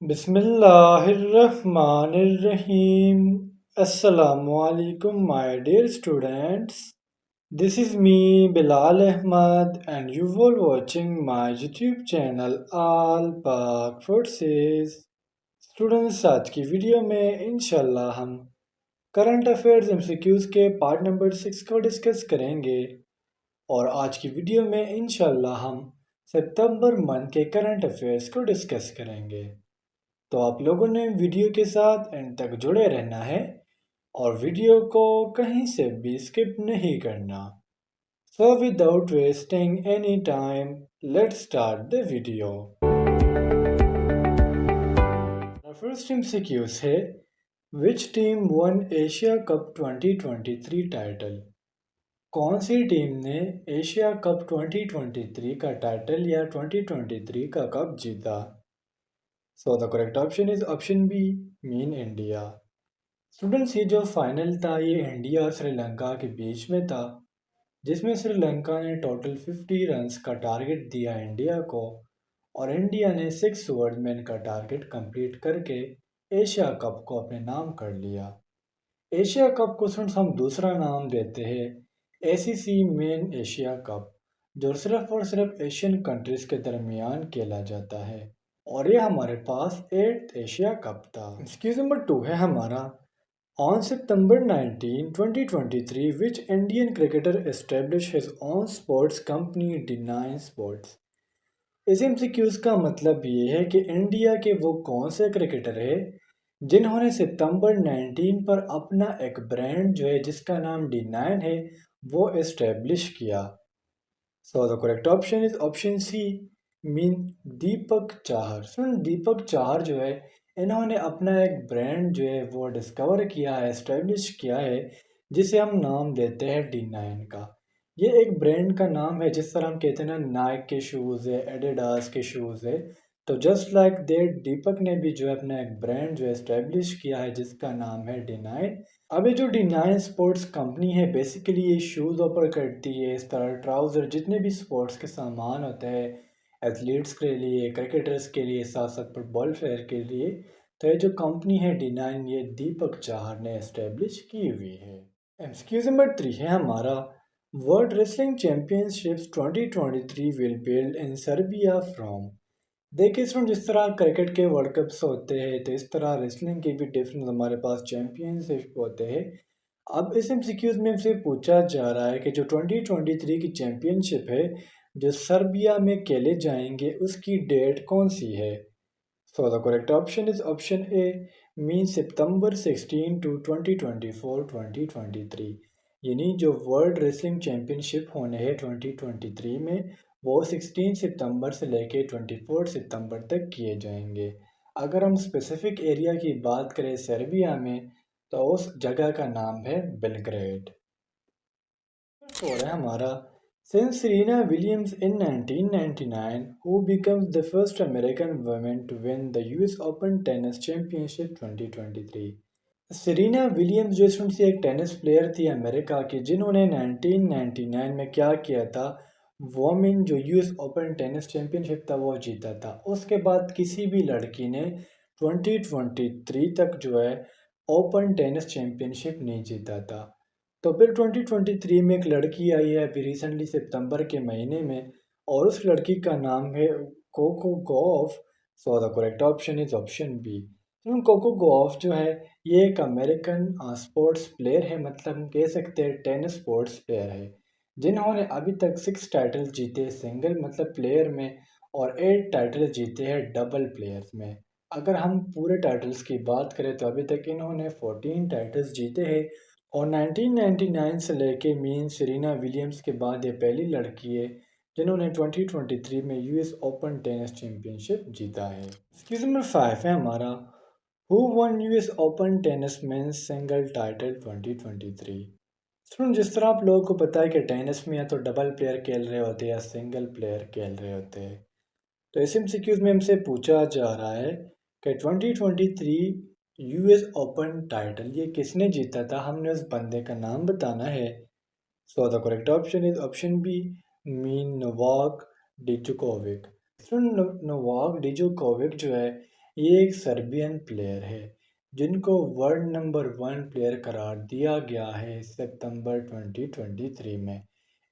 Bismillahirrahmanirrahim. Assalamu alaikum, my dear students. This is me, Bilal Ahmad, and you are watching my YouTube channel All Pak Forces. Students, आज की video में इंशाल्लाह हम current affairs MCQs के part number 6 को discuss करेंगे और आज की वीडियो में इंशाल्लाह हम सितंबर मंथ के करंट अफेयर्स को डिस्कस करेंगे। तो आप लोगों ने वीडियो के साथ एंड तक जुड़े रहना है और वीडियो को कहीं से भी स्किप नहीं करना। So without wasting any time, let's start the video. Our first MCQs है Which team won Asia Cup 2023 title? कौन सी टीम ने एशिया कप 2023 का टाइटल या 2023 का कप जीता? So the correct option is option B, mean India. Students, ये जो फाइनल था ये इंडिया और श्रीलंका के बीच में था, जिसमें श्रीलंका ने टोटल 50 रन्स का टारगेट दिया इंडिया को और इंडिया ने 6 ओवर में इनका टारगेट कंप्लीट करके एशिया कप को अपने नाम कर लिया। एशिया कप को स्टूडेंट्स हम दूसरा नाम देते हैं एसीसी मेन एशिया कप, जो सिर्फ और सिर्फ एशियन कंट्रीज़ के दरमियान खेला जाता है और ये हमारे पास 8th एशिया कप था। एक्सक्यूज नंबर 2 है हमारा On September 19, 2023, which Indian cricketer established his own sports company D9 Sports? इस एमसीक्यूज का मतलब ये है कि इंडिया के वो कौन से क्रिकेटर है जिन्होंने सितंबर 19 पर अपना एक ब्रांड जो है जिसका नाम D9 है वो एस्टेब्लिश किया। So the correct option is option C, mean Deepak Chahar. सुन, दीपक चाहर जो है इन्होंने अपना एक ब्रांड जो है वो डिस्कवर किया है, एस्टेब्लिश किया है, जिसे हम नाम देते हैं D9 का। ये एक ब्रांड का नाम है, जिस तरह हम कहते हैं ना नाइक के शूज़ है, एडिडास के शूज़ है, तो जस्ट लाइक दैट दीपक ने भी जो है अपना एक ब्रांड जो है एस्टेब्लिश किया है जिसका नाम है D9। अब ये जो D9 स्पोर्ट्स कंपनी है बेसिकली ये शूज़ ऑफर करती है, इस तरह ट्राउज़र जितने भी स्पोर्ट्स के सामान होते हैं एथलीट्स के लिए, क्रिकेटर्स के लिए, साथ साथ फुटबॉल प्लेयर के लिए। तो ये जो कंपनी है D9 ये दीपक चाहर ने एस्टेब्लिश की हुई है। एक्सक्यूज नंबर 3 है हमारा world wrestling championships 2023 will build in Serbia from. देखिए स्टूडेंट, जिस तरह क्रिकेट के वर्ल्ड कप्स होते हैं तो इस तरह रेसलिंग के भी डिफरेंट हमारे पास चैम्पियनशिप होते हैं। अब इस एमसीक्यूज में हमसे पूछा जा रहा है कि जो 2023 की चैम्पियनशिप है जो सर्बिया में खेले जाएंगे उसकी डेट कौन सी है? So the correct option is option A, mean सितंबर 16 टू 2024-2023। यानी जो वर्ल्ड रेसलिंग चैम्पियनशिप होने हैं 2023 में वो 16 सितंबर से लेके 24 सितंबर तक किए जाएंगे। अगर हम स्पेसिफिक एरिया की बात करें सर्बिया में तो उस जगह का नाम है बेलग्रेड। और है हमारा Since Serena Williams in 1999, who becomes the first American woman to win the US Open Tennis Championship 2023? Serena Williams जो स्टूडेंट्स एक टेनिस प्लेयर थी अमेरिका की जिन्होंने 1999 में क्या किया था, वोमेन जो यूएस ओपन टेनिस चैंपियनशिप था वो जीता था। उसके बाद किसी भी लड़की ने 2023 तक जो है ओपन टेनिस चैंपियनशिप नहीं जीता था। तो फिर 2023 में एक लड़की आई है अभी रिसेंटली सितंबर के महीने में और उस लड़की का नाम है Coco Gauff. So the correct option is option B. Coco Gauff जो है ये एक अमेरिकन स्पोर्ट्स प्लेयर है, मतलब हम कह सकते हैं टेनिस स्पोर्ट्स प्लेयर है जिन्होंने अभी तक 6 टाइटल जीते सिंगल मतलब प्लेयर में और 8 टाइटल जीते हैं डबल प्लेयर्स में। अगर हम पूरे टाइटल्स की बात करें तो अभी तक इन्होंने 14 टाइटल्स जीते हैं और 1999 से लेके मीन सेरेना विलियम्स के बाद ये पहली लड़की है जिन्होंने 2023 में यूएस ओपन टेनिस चैंपियनशिप जीता है। एक्सक्यूज नंबर 5 है हमारा who one US open tennis men's single title 2023? Student, जिस तरह आप लोगों को पता है कि टेनिस में या तो डबल प्लेयर खेल रहे होते हैं या सिंगल प्लेयर खेल रहे होते हैं, तो इस एमसीक्यूज में हमसे पूछा जा रहा है कि 2023 यूएस ओपन टाइटल ये किसने जीता था, हमने उस बंदे का नाम बताना है। So the correct option is option B, mean Novak Djokovic. Novak Djokovic जो है ये एक सर्बियन प्लेयर है जिनको वर्ल्ड नंबर 1 प्लेयर करार दिया गया है सितंबर 2023 में।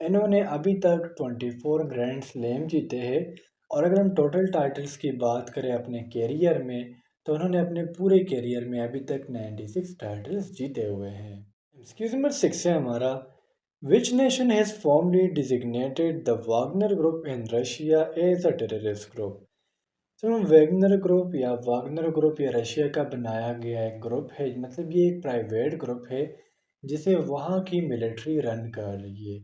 इन्होंने अभी तक 24 ग्रैंड स्लैम जीते हैं और अगर हम टोटल टाइटल्स की बात करें अपने कैरियर में तो उन्होंने अपने पूरे कैरियर में अभी तक 96 टाइटल्स जीते हुए हैं। एक्सक्यूज नंबर 6 है हमारा, which nation has formally designated the Wagner group in Russia as a terrorist group. तो वैगनर ग्रुप या रशिया का बनाया गया एक ग्रुप है, मतलब ये एक प्राइवेट ग्रुप है जिसे वहाँ की मिलिट्री रन कर रही है।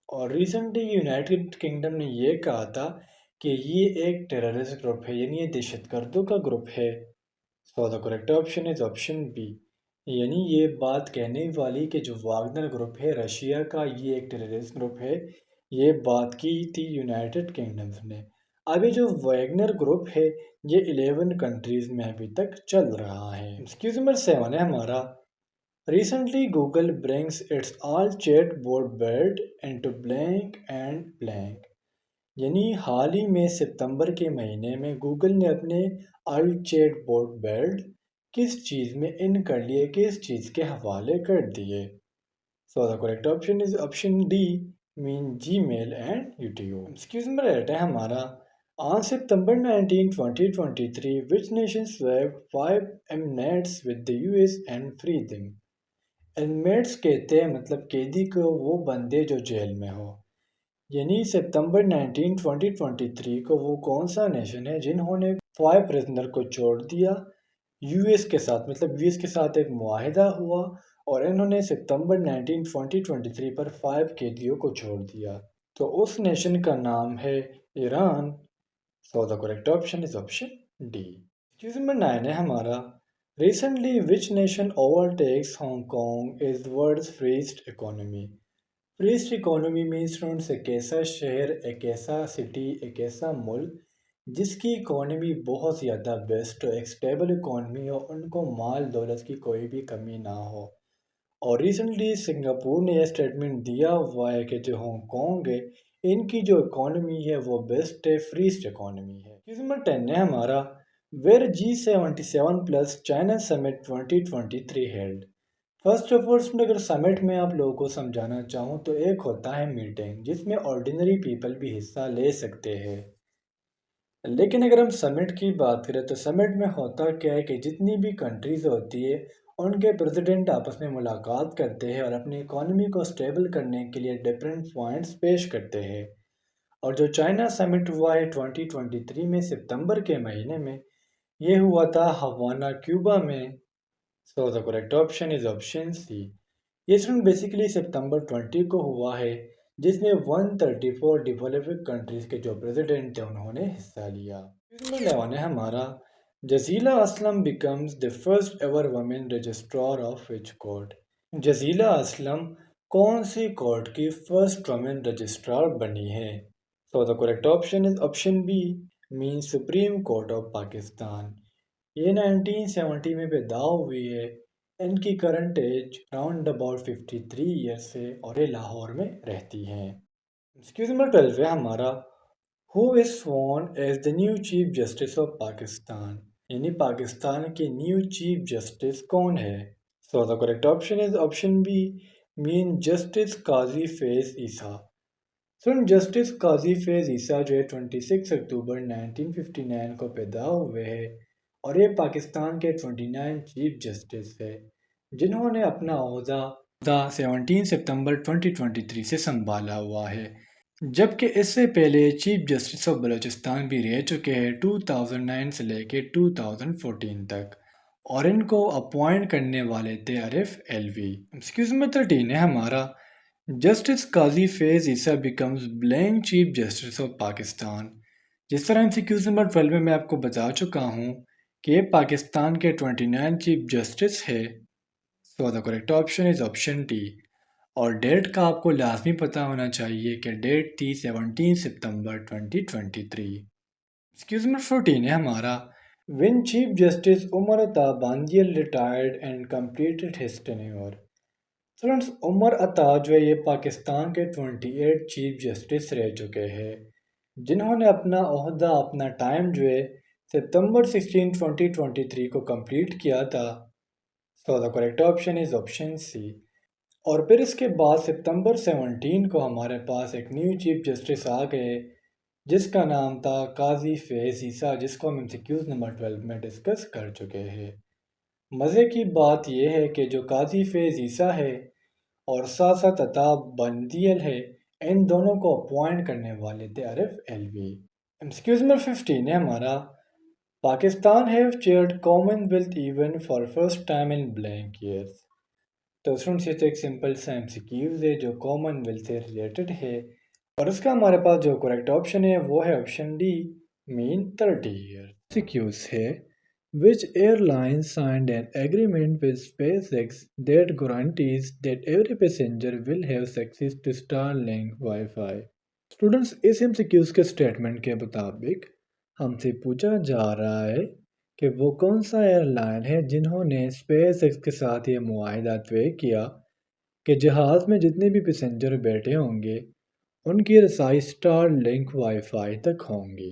और रिसेंटली यूनाइटेड किंगडम ने ये कहा था कि ये एक टेररिस्ट ग्रुप है, यानी ये दहशतगर्दों का ग्रुप है। So the correct option is option B. यानी ये बात कहने वाली कि जो वागनर ग्रुप है रशिया का, ये एक टेररिस्ट ग्रुप है, ये बात की थी यूनाइटेड किंगडम ने। अभी जो वैगनर ग्रुप है ये 11 कंट्रीज में अभी तक चल रहा है। एक्सक्यूज नंबर 7 है हमारा, recently Google brings it's all chat board build into blank and blank. यानी हाल ही में सितंबर के महीने में गूगल ने अपने अल चैट बोर्ड बिल्ड किस चीज़ में इन कर लिए, किस चीज़ के हवाले कर दिए। So the correct option is option D, mean Gmail and YouTube. Excuse number 8 है हमारा, on September 19, 2023 which nation swept 5 inmates with the US and free them. Inmates कहते हैं मतलब कैदी को वो बंदे जो जेल में हो। यानी सितंबर 19, 2023 को वो कौन सा नेशन है जिन्होंने 5 प्रिजनर को छोड़ दिया यूएस के साथ, मतलब यूएस के साथ एक मुआहिदा हुआ और इन्होंने सितंबर 19, 2023 पर 5 कैदियों को छोड़ दिया। तो उस नेशन का नाम है Iran. So the correct option is option D. Question number 9 है हमारा, recently which nation overtakes Hong Kong is world's freest economy. Freest economy means friends एक ऐसा शहर, एक ऐसा सिटी, एक ऐसा मुल्क जिसकी इकोनॉमी बहुत ज़्यादा बेस्ट हो, एक स्टेबल इकोनॉमी हो, उनको माल दौलत की कोई भी कमी ना हो। और रिसेंटली सिंगापुर ने यह स्टेटमेंट दिया हुआ है कि जो हांगकांग है इनकी जो इकोनॉमी है वो बेस्ट है, फ्रीस्ट इकोनॉमी है। क्वेश्चन नंबर 10 है हमारा, where G77 plus China summit 2023 held. First of all अगर समिट में आप लोगों को समझाना चाहूँ तो एक होता है मीटिंग जिसमें ऑर्डिनरी पीपल भी हिस्सा ले सकते हैं। लेकिन अगर हम समिट की बात करें तो समिट में होता क्या है कि जितनी भी कंट्रीज़ होती है उनके प्रेसिडेंट आपस में मुलाकात करते हैं और अपनी इकोनॉमी को स्टेबल करने के लिए डिफरेंट पॉइंट्स पेश करते हैं। और जो चाइना समिट हुआ है 2023 में सितंबर के महीने में, ये हुआ था हवाना क्यूबा में। So the correct option is option C. ये स्टूडेंट बेसिकली सितंबर 20 को हुआ है जिसमें 134 डेवलपिंग कंट्रीज के जो प्रेसिडेंट थे उन्होंने हिस्सा लिया। नंबर 11 है हमारा, Jazeela Aslam becomes the first ever women registrar of which court. Jazeela Aslam कौन सी कोर्ट की फर्स्ट वुमेन रजिस्ट्रार बनी है। So the correct option is option B, mean Supreme Court of Pakistan. ये 1970 में पैदा हुई है। इनकी current age round about 53 years है और ये लाहौर में रहती हैं। एक्सक्यूज नंबर 12 है हमारा, who is sworn as the new chief justice of Pakistan. यानी पाकिस्तान के न्यू चीफ जस्टिस कौन है। So the correct option is option B, mean justice Qazi Faez Isa. सुन जस्टिस काजी फैज ईसा जो है 26 अक्टूबर 1959 को पैदा हुए हैं और ये पाकिस्तान के 29 चीफ जस्टिस है जिन्होंने अपना ओहदा 17 सितंबर 2023 से संभाला हुआ है। जबकि इससे पहले चीफ जस्टिस ऑफ बलूचिस्तान भी रह चुके हैं 2009 से लेके 2014 तक और इनको अपॉइंट करने वाले थे आरिफ एलवी। एक्सक्यूज नंबर 13 है हमारा, justice Qazi Faez Isa becomes blank chief justice of Pakistan. जिस तरह एमसीक्यूज नंबर 12 में मैं आपको बता चुका हूँ कि पाकिस्तान के 29 चीफ जस्टिस है। So the correct option is option T. और डेट का आपको लाजमी पता होना चाहिए कि डेट थी 17 सितंबर 2023। एक्सक्यूज नंबर 14 है हमारा, win chief justice Umar Ata Bandial retired and completed his tenure. Students Umar Ata जो है ये पाकिस्तान के 28 चीफ जस्टिस रह चुके हैं जिन्होंने अपना ओहदा, अपना टाइम जो है सितंबर 16, 2023 को कंप्लीट किया था। So the correct option is option C. और फिर इसके बाद सितंबर 17 को हमारे पास एक न्यू चीफ जस्टिस आ गए जिसका नाम था काजी फैज़ ईसा, जिसको हम एमसीक्यूज नंबर 12 में डिस्कस कर चुके हैं। मज़े की बात यह है कि जो काजी फैज़ ईसा है और साथ साथ अताब बंदियल है, इन दोनों को अपॉइंट करने वाले थे आरिफ एलवी। एमसीक्यूज नंबर 15 है हमारा, Pakistan have chaired Commonwealth event for first time in blank years. तो स्टूडेंट्स ये तो एक सिंपल सा एमसीक्यूज है जो कॉमनवेल्थ से रिलेटेड है और उसका हमारे पास जो करेक्ट ऑप्शन है वो है option D, mean 30 year. MCQs है, which airline signed an agreement with SpaceX that guarantees that every passenger will have access to Starlink Wi-Fi? Students इस एमसीक्यूज के स्टेटमेंट के मुताबिक हमसे पूछा जा रहा है कि वो कौन सा एयरलाइन है जिन्होंने स्पेस एक्स के साथ ये मुआहिदा तय किया कि जहाज़ में जितने भी पैसेंजर बैठे होंगे उनकी रसाई स्टार लिंक वाईफाई तक होंगी।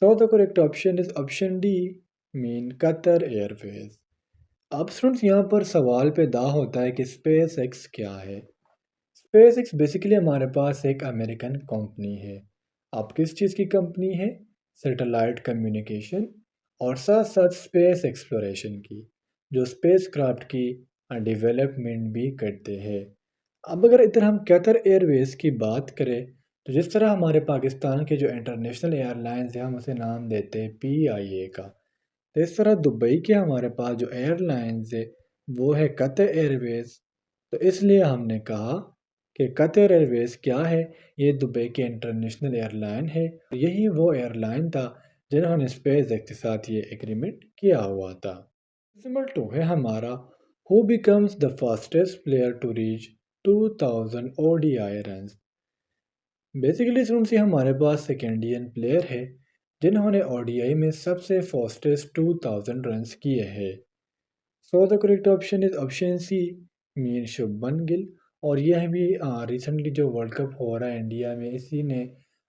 सो the correct option is option D, mean Qatar Airways. अब स्टूडेंट्स यहाँ पर सवाल पैदा होता है कि स्पेस एक्स क्या है। स्पेस एक्स बेसिकली हमारे पास एक अमेरिकन कंपनी है। अब किस चीज़ की कंपनी है? सैटेलाइट कम्युनिकेशन और साथ साथ स्पेस एक्सप्लोरेशन की, जो स्पेस क्राफ्ट की डेवलपमेंट भी करते हैं। अब अगर इधर हम कतर एयरवेज की बात करें तो जिस तरह हमारे पाकिस्तान के जो इंटरनेशनल एयरलाइंस हैं हम उसे नाम देते हैं PIA का, तो इस तरह दुबई के हमारे पास जो एयरलाइंस है वो है कतर एयरवेज। तो इसलिए हमने कहा कि कतर एयरवेज क्या है, ये दुबई के इंटरनेशनल एयरलाइन है। यही वो एयरलाइन था जिन्होंने स्पेस एक्स के साथ ये एग्रीमेंट किया हुआ था। नंबर 2 है हमारा, who becomes the fastest player to reach 2000 ODI run. Basically students ये हमारे पास एक इंडियन प्लेयर है जिन्होंने ODI में सबसे फास्टेस्ट 2000 रन्स किए हैं। So the correct option is option C, मीर शुभमन गिल। और यह भी रिसेंटली जो वर्ल्ड कप हो रहा है इंडिया में, इसी ने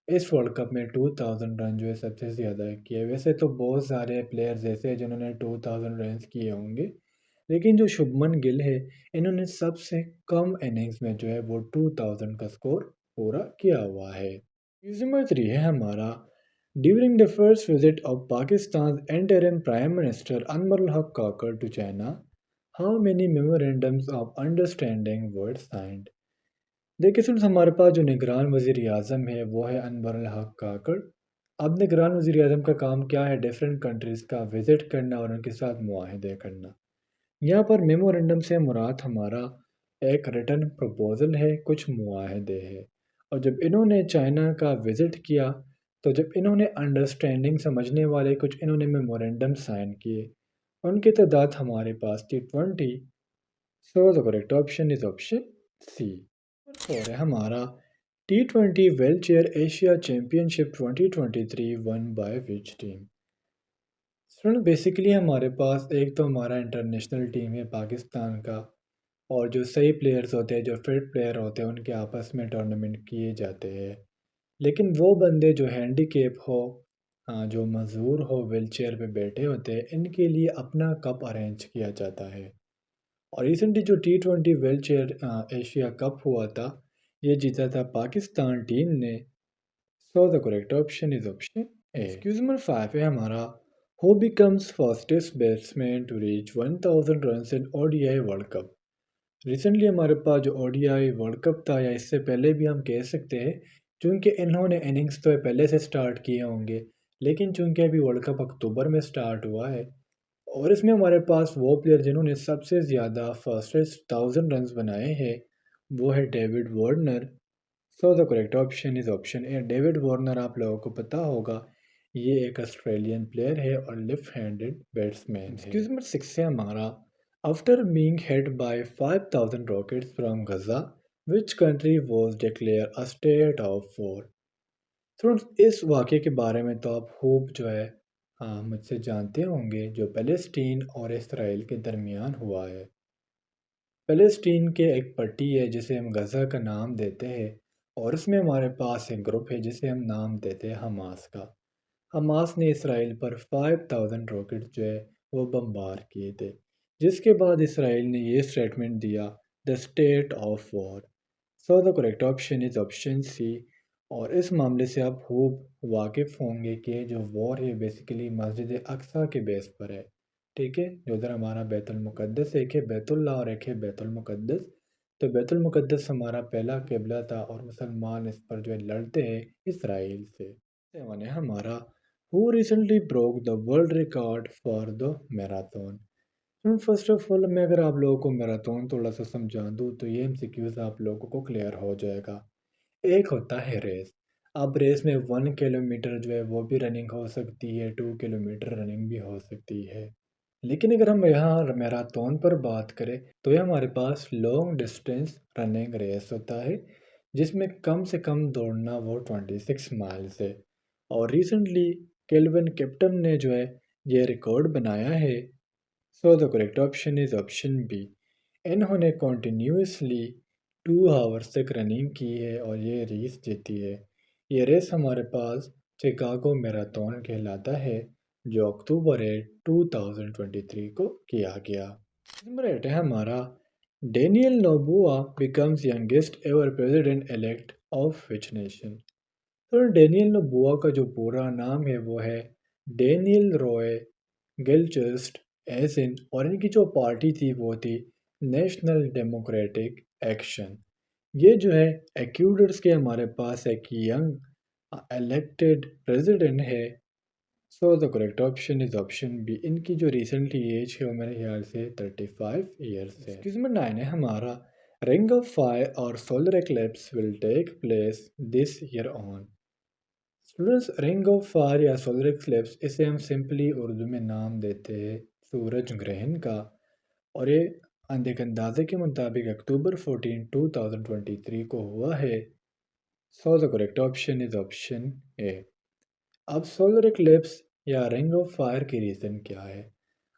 इस वर्ल्ड कप में 2000 रन जो है सबसे ज़्यादा किए। वैसे तो बहुत सारे प्लेयर्स ऐसे हैं जिन्होंने 2000 रन किए होंगे, लेकिन जो शुभमन गिल है इन्होंने सबसे कम इनिंग्स में जो है वो 2000 का स्कोर पूरा किया हुआ है। नंबर 3 है हमारा, during the first visit of Pakistan interim prime minister Anwarul Haq Kakar to China, how many memorandums of understanding were signed. देखिए फ्रेंड्स हमारे पास जो निगरान वजीर आज़म है वो है अनवरुल हक काकर। अब निगरान वजीर आज़म का काम क्या है? डिफरेंट कंट्रीज़ का विज़िट करना और उनके साथ मुआहदे करना। यहाँ पर मेमोरेंडम से मुराद हमारा एक रिटर्न प्रपोज़ल है, कुछ मुआहदे हैं। और जब इन्होंने चाइना का विज़िट किया तो जब इन्होंने अंडरस्टैंडिंग समझने वाले कुछ इन्होंने मेमोरेंडम साइन किए, उनकी तादाद हमारे पास थी 20। So the correct option is option C. और है हमारा, T20 wheelchair Asia championship 2023 won by which team. Friend basically हमारे पास एक तो हमारा इंटरनेशनल टीम है पाकिस्तान का, और जो सही प्लेयर्स होते हैं, जो फिट प्लेयर होते हैं, उनके आपस में टूर्नामेंट किए जाते हैं। लेकिन वो बंदे जो हैंडीकेप हो, जो मजदूर हो, व्हीलचेयर पे बैठे होते हैं, इनके लिए अपना कप अरेंज किया जाता है। और रिसेंटली जो T20 व्हीलचेयर एशिया कप हुआ था, ये जीता था पाकिस्तान टीम ने। So the correct option is option A. MCQs number 5 है हमारा, who becomes fastest batsman to reach 1000 runs in ODI world cup. Recently हमारे पास जो ODI वर्ल्ड कप था, या इससे पहले भी हम कह सकते हैं, चूँकि इन्होंने इनिंग्स तो पहले से स्टार्ट किए होंगे, लेकिन चूँकि अभी वर्ल्ड कप अक्टूबर में स्टार्ट हुआ है और इसमें हमारे पास वो प्लेयर जिन्होंने सबसे ज़्यादा फास्टेस्ट 1000 रन्स बनाए हैं वो है David Warner. So the correct option is option A. David Warner आप लोगों को पता होगा, ये एक ऑस्ट्रेलियन प्लेयर है और लेफ्ट हैंडेड बैट्समैन है। एक्सक्यूज नंबर 6 है हमारा, after being hit by 5000 rockets from Gaza, which country was declare a state of war. Friends इस वाक़े के बारे में तो आप खूब जो है मुझसे जानते होंगे, जो फ़लस्तीन और इसराइल के दरमियान हुआ है। फ़लस्तीन के एक पट्टी है जिसे हम गज़ा का नाम देते हैं, और उसमें हमारे पास एक ग्रुप है जिसे हम नाम देते हैं हमास का। हमास ने इसराइल पर 5000 रॉकेट जो है वो बमबार किए थे, जिसके बाद इसराइल ने ये स्टेटमेंट दिया, the state of war. So the correct option is option C. और इस मामले से आप खूब वाकिफ़ होंगे कि जो वॉर है बेसिकली मस्जिद अक्सा के बेस पर है। ठीक है, जो उधर हमारा बैतुल मुक़द्दस, एक है बैतुल्लाह और एक है बैतुल मुक़द्दस। तो बैतुल मुक़द्दस हमारा पहला क़िबला था और मुसलमान इस पर जो है लड़ते हैं इसराइल से। सेवन है हमारा, who recently broke the world record for the marathon. First of all मैं अगर आप लोगों को मैराथन थोड़ा सा समझा दूँ तो ये एमसीक्यूज आप लोगों को क्लियर हो जाएगा। एक होता है रेस। अब रेस में 1 किलोमीटर जो है वो भी रनिंग हो सकती है, 2 किलोमीटर रनिंग भी हो सकती है। लेकिन अगर हम यहाँ मैराथन पर बात करें तो ये हमारे पास लॉन्ग डिस्टेंस रनिंग रेस होता है, जिसमें कम से कम दौड़ना वो 26 माइल्स है। और रिसेंटली केल्विन किप्टन ने जो है ये रिकॉर्ड बनाया है। So the correct option is option B. इन्होंने कॉन्टिन्यूसली 2 आवर्स तक रनिंग की है और ये रेस जीती है। ये रेस हमारे पास चिकागो मैराथन कहलाता है, जो अक्टूबर 2023 को किया गया। नंबर 8 है हमारा, Daniel Noboa becomes youngest ever president elect of which nation. तो डेनियल नोबुआ का जो पूरा नाम है वो है डेनियल रॉय गिलक्रिस्ट एसिन, और इनकी जो पार्टी थी वो थी नेशनल डेमोक्रेटिक एक्शन। ये जो है एक्यूडर्स के हमारे पास एक यंग इलेक्टेड प्रेसिडेंट है। So the correct option is option B. इनकी जो रिसेंटली एज है वो मेरे ख्याल से 35 ईयर्स है। नंबर 9 है हमारा, रिंग ऑफ फायर और solar eclipse will take place this year on. Students, ring of fire या सोलर एक्लिप्स, इसे हम सिंपली उर्दू में नाम देते हैं सूरज ग्रहण का। और ये एक अंदाजे के मुताबिक अक्टूबर 14, 2023 को हुआ है। So the correct option is option ए। अब सोलर एक्लिप्स या रिंग ऑफ फायर की रीज़न क्या है?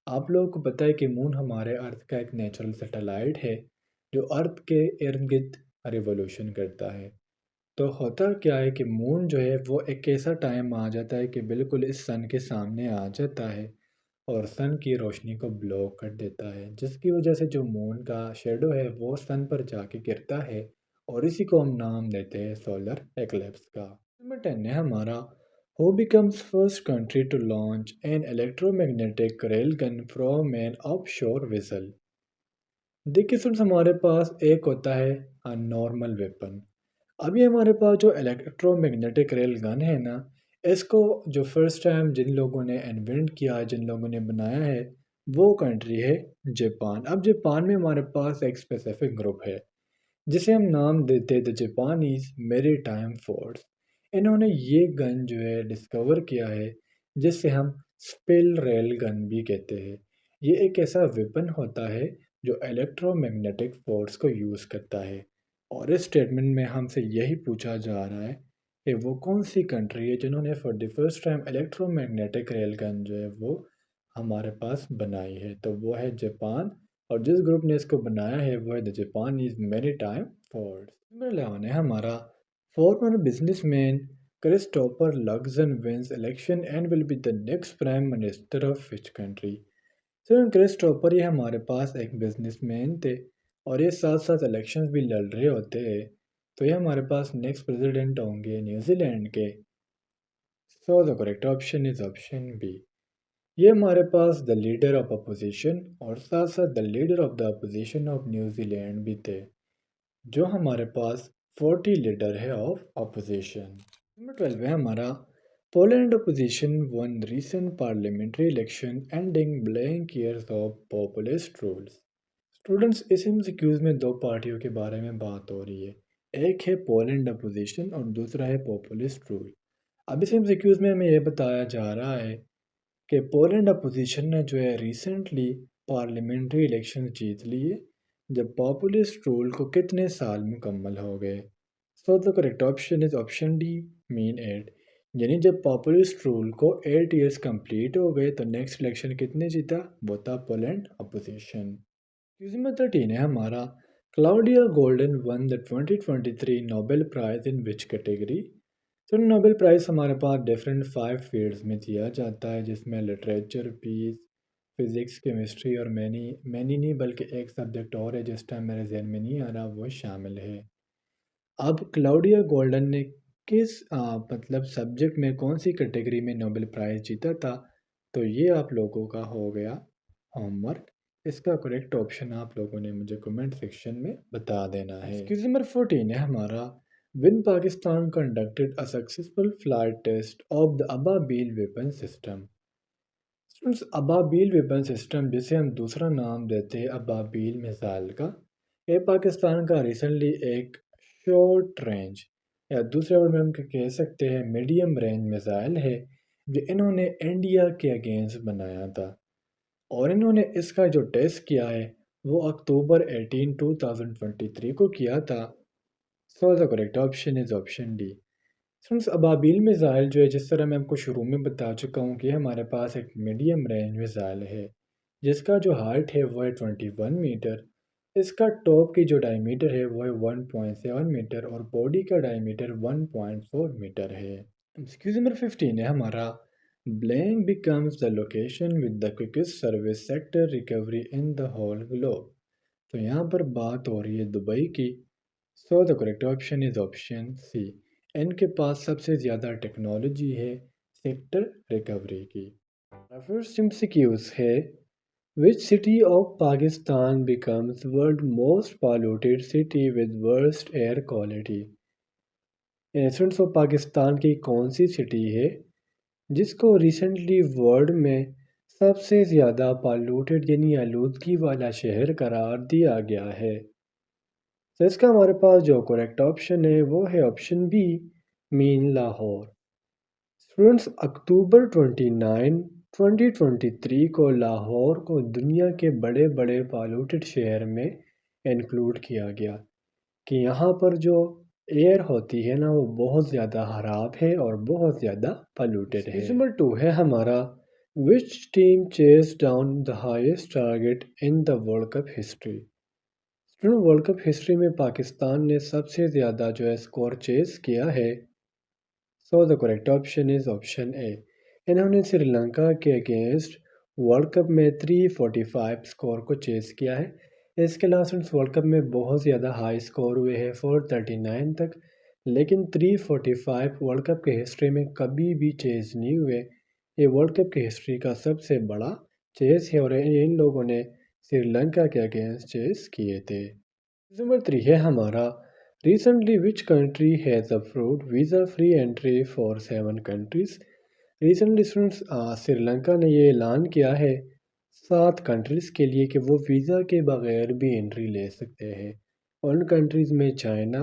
आप लोगों को पता है कि मून हमारे अर्थ का एक नेचुरल सैटेलाइट है, जो अर्थ के इर्द गिर्द रिवोल्यूशन करता है। तो होता क्या है कि मून जो है वो एक ऐसा टाइम आ जाता है कि बिल्कुल इस सन के सामने आ जाता है और सन की रोशनी को ब्लॉक कर देता है, जिसकी वजह से जो मून का शेडो है वो सन पर जाके गिरता है और इसी को हम नाम देते हैं सोलर एक्लिप्स का। नंबर 10 है हमारा, who becomes first country to launch an electromagnetic rail gun from an offshore vessel. देखिए फ्रेंड्स, हमारे पास एक होता है नॉर्मल वेपन। अभी हमारे पास जो इलेक्ट्रोमैग्नेटिक रेल गन है ना, इसको जो फर्स्ट टाइम जिन लोगों ने इन्वेंट किया है, जिन लोगों ने बनाया है, वो कंट्री है जापान। अब जापान में हमारे पास एक स्पेसिफिक ग्रुप है जिसे हम नाम देते हैं द जापानीज मेरी टाइम फोर्स। इन्होंने ये गन जो है डिस्कवर किया है, जिसे हम स्पिल रेल गन भी कहते हैं। ये एक ऐसा वेपन होता है जो इलेक्ट्रोमैग्नेटिक फोर्स को यूज़ करता है। और इस स्टेटमेंट में हमसे यही पूछा जा रहा है कि वो कौन सी कंट्री है जिन्होंने for the first time electromagnetic rail gun जो है वो हमारे पास बनाई है। तो वो है जापान, और जिस ग्रुप ने इसको बनाया है वो है the Japan is maritime force. Number 11 है हमारा, former businessman Christopher Luxon wins election and will be the next prime minister of which country. Sir Christopher ये हमारे पास एक बिजनेसमैन थे और ये साथ साथ इलेक्शंस भी लड़ रहे होते हैं। तो ये हमारे पास नेक्स्ट प्रेसिडेंट होंगे न्यूजीलैंड के। So the correct option is option B. ये हमारे पास द लीडर ऑफ अपोजिशन और साथ साथ the leader of the opposition of New Zealand भी थे, जो हमारे पास 40 लीडर है ऑफ अपोजिशन। नंबर 12 है हमारा, Poland opposition won recent parliamentary election ending blank years of populist rules. Students, इस एमसीक्यूज में दो पार्टियों के बारे में बात हो रही है। एक है पोलैंड अपोजिशन और दूसरा है पॉपुलिस्ट रूल। अब इस एमसीक्यूज में हमें यह बताया जा रहा है कि पोलैंड अपोजिशन ने जो है रिसेंटली पार्लियामेंट्री इलेक्शन जीत लिए, जब पॉपुलिस्ट रूल को कितने साल मुकम्मल हो गए। सो the correct option is option D, mean 8। यानी जब पॉपुलिस्ट रूल को 8 ईयर्स कंप्लीट हो गए तो नेक्स्ट इलेक्शन कितने जीता, वो था पोलैंड अपोजिशन। नंबर 13 है हमारा, Claudia Goldin won the 2023 Nobel prize in which category. तो नोबेल प्राइज़ हमारे पास डिफरेंट 5 फील्ड्स में दिया जाता है, जिसमें लिटरेचर, पीस, फिज़िक्स, केमिस्ट्री और मैनी मैनी नहीं बल्कि एक सब्जेक्ट और है जिस टाइम मेरे ज़हन में नहीं आ रहा, वो शामिल है। अब क्लाउडिया गोल्डन ने किस मतलब सब्जेक्ट में कौन-सी कैटेगरी में नोबेल प्राइज़ जीता था? तो ये आप लोगों का हो गया होमवर्क। इसका करेक्ट ऑप्शन आप लोगों ने मुझे कमेंट सेक्शन में बता देना है। क्वेश्चन नंबर 14 है हमारा, when Pakistan conducted a successful flight test of the Ababeel weapon system. Students, Ababeel weapon system, जिसे हम दूसरा नाम देते हैं अबाबील मिसाइल का, ये पाकिस्तान का रिसेंटली एक शॉर्ट रेंज या दूसरे वर्ड में हम कह सकते हैं मीडियम रेंज मिसाइल है, जो इन्होंने इंडिया के अगेंस्ट बनाया था। और इन्होंने इसका जो टेस्ट किया है वो अक्टूबर 18 2023 को किया था। So the correct option is option D. Friends, Ababeel missile जो है, जिस तरह मैं आपको शुरू में बता चुका हूँ कि हमारे पास एक मीडियम रेंज मिसाइल है, जिसका जो हाइट है वो है 21 मीटर। इसका टॉप की जो डायमीटर है वो है 1.7 मीटर और बॉडी का डायमीटर 1.4 मीटर है। एक्सक्यूज नंबर 15 है हमारा, blank becomes the location with the quickest service sector recovery in the whole globe. तो यहाँ पर बात हो रही है दुबई की। So the correct option is option C. इनके पास सबसे ज़्यादा टेक्नोलॉजी है सेक्टर रिकवरी की। फर्स्ट एमसीक्यूज है, which city of Pakistan becomes world most polluted city with worst air quality. Students of Pakistan की कौन सी सिटी है जिसको रिसेंटली वर्ल्ड में सबसे ज़्यादा पॉल्यूटेड यानी आलूदगी वाला शहर करार दिया गया है? तो इसका हमारे पास जो करेक्ट ऑप्शन है वो है option B, mean Lahore. Students, October 29, 2023 को लाहौर को दुनिया के बड़े बड़े पॉल्यूटेड शहर में इंक्लूड किया गया कि यहाँ पर जो एयर होती है ना वो बहुत ज़्यादा ख़राब है और बहुत ज़्यादा पॉल्यूटेड है। नंबर 2 है हमारा, which team chase down the highest target in the world cup history. Student, world cup history में पाकिस्तान ने सबसे ज़्यादा जो है स्कोर चेज किया है। So the correct option is option ए। इन्होंने श्रीलंका के अगेंस्ट वर्ल्ड कप में 345 स्कोर को चेस किया है। इसके अलावा फ्रेंड्स, वर्ल्ड कप में बहुत ज़्यादा हाई स्कोर हुए हैं 439 तक, लेकिन 345 वर्ल्ड कप के हिस्ट्री में कभी भी चेज नहीं हुए। ये वर्ल्ड कप की हिस्ट्री का सबसे बड़ा चेस है और इन लोगों ने श्रीलंका के अगेंस्ट चेस किए थे। नंबर 3 है हमारा, recently which country has approved visa free entry for 7 countries. Recently students, Sri Lanka ने ये ऐलान किया है 7 कंट्रीज़ के लिए कि वो वीज़ा के बगैर भी एंट्री ले सकते हैं। उन कंट्रीज़ में China,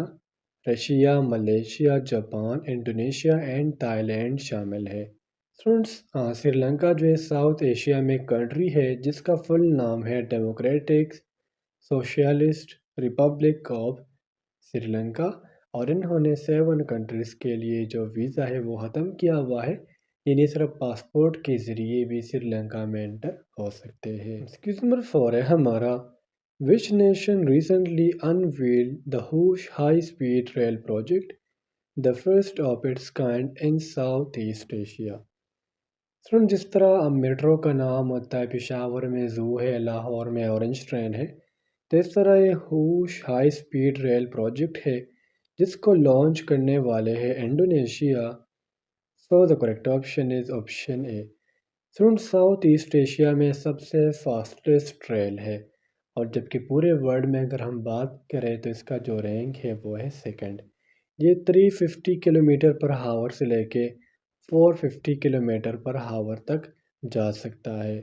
Russia, Malaysia, Japan, Indonesia and Thailand शामिल है। स्टूडेंट्स, श्रीलंका जो है साउथ एशिया में कंट्री है जिसका फुल नाम है democratic socialist Republic of Sri Lanka, और इन्होंने 7 कंट्रीज़ के लिए जो वीज़ा है वो ख़त्म किया हुआ है। इन्हें सिर्फ पासपोर्ट के ज़रिए भी श्रीलंका में एंटर हो सकते हैं। एक्सक्यूज नंबर 4 है हमारा, which nation recently unveiled the Whoosh high speed rail project, the first of its kind in South East Asia. Friend, जिस तरह अब मेट्रो का नाम होता है, पेशावर में ज़ू है, लाहौर में ऑरेंज ट्रेन है, तो इस तरह ये हूश हाई स्पीड रेल प्रोजेक्ट है जिसको लॉन्च करने वाले हैं Indonesia. So the correct option is option A. Friend, south East Asia में सबसे फास्टेस्ट रेल है और जबकि पूरे वर्ल्ड में अगर हम बात करें तो इसका जो रैंक है वो है सेकंड। ये 350 किलोमीटर पर हावर से लेके 450 किलोमीटर पर हावर तक जा सकता है।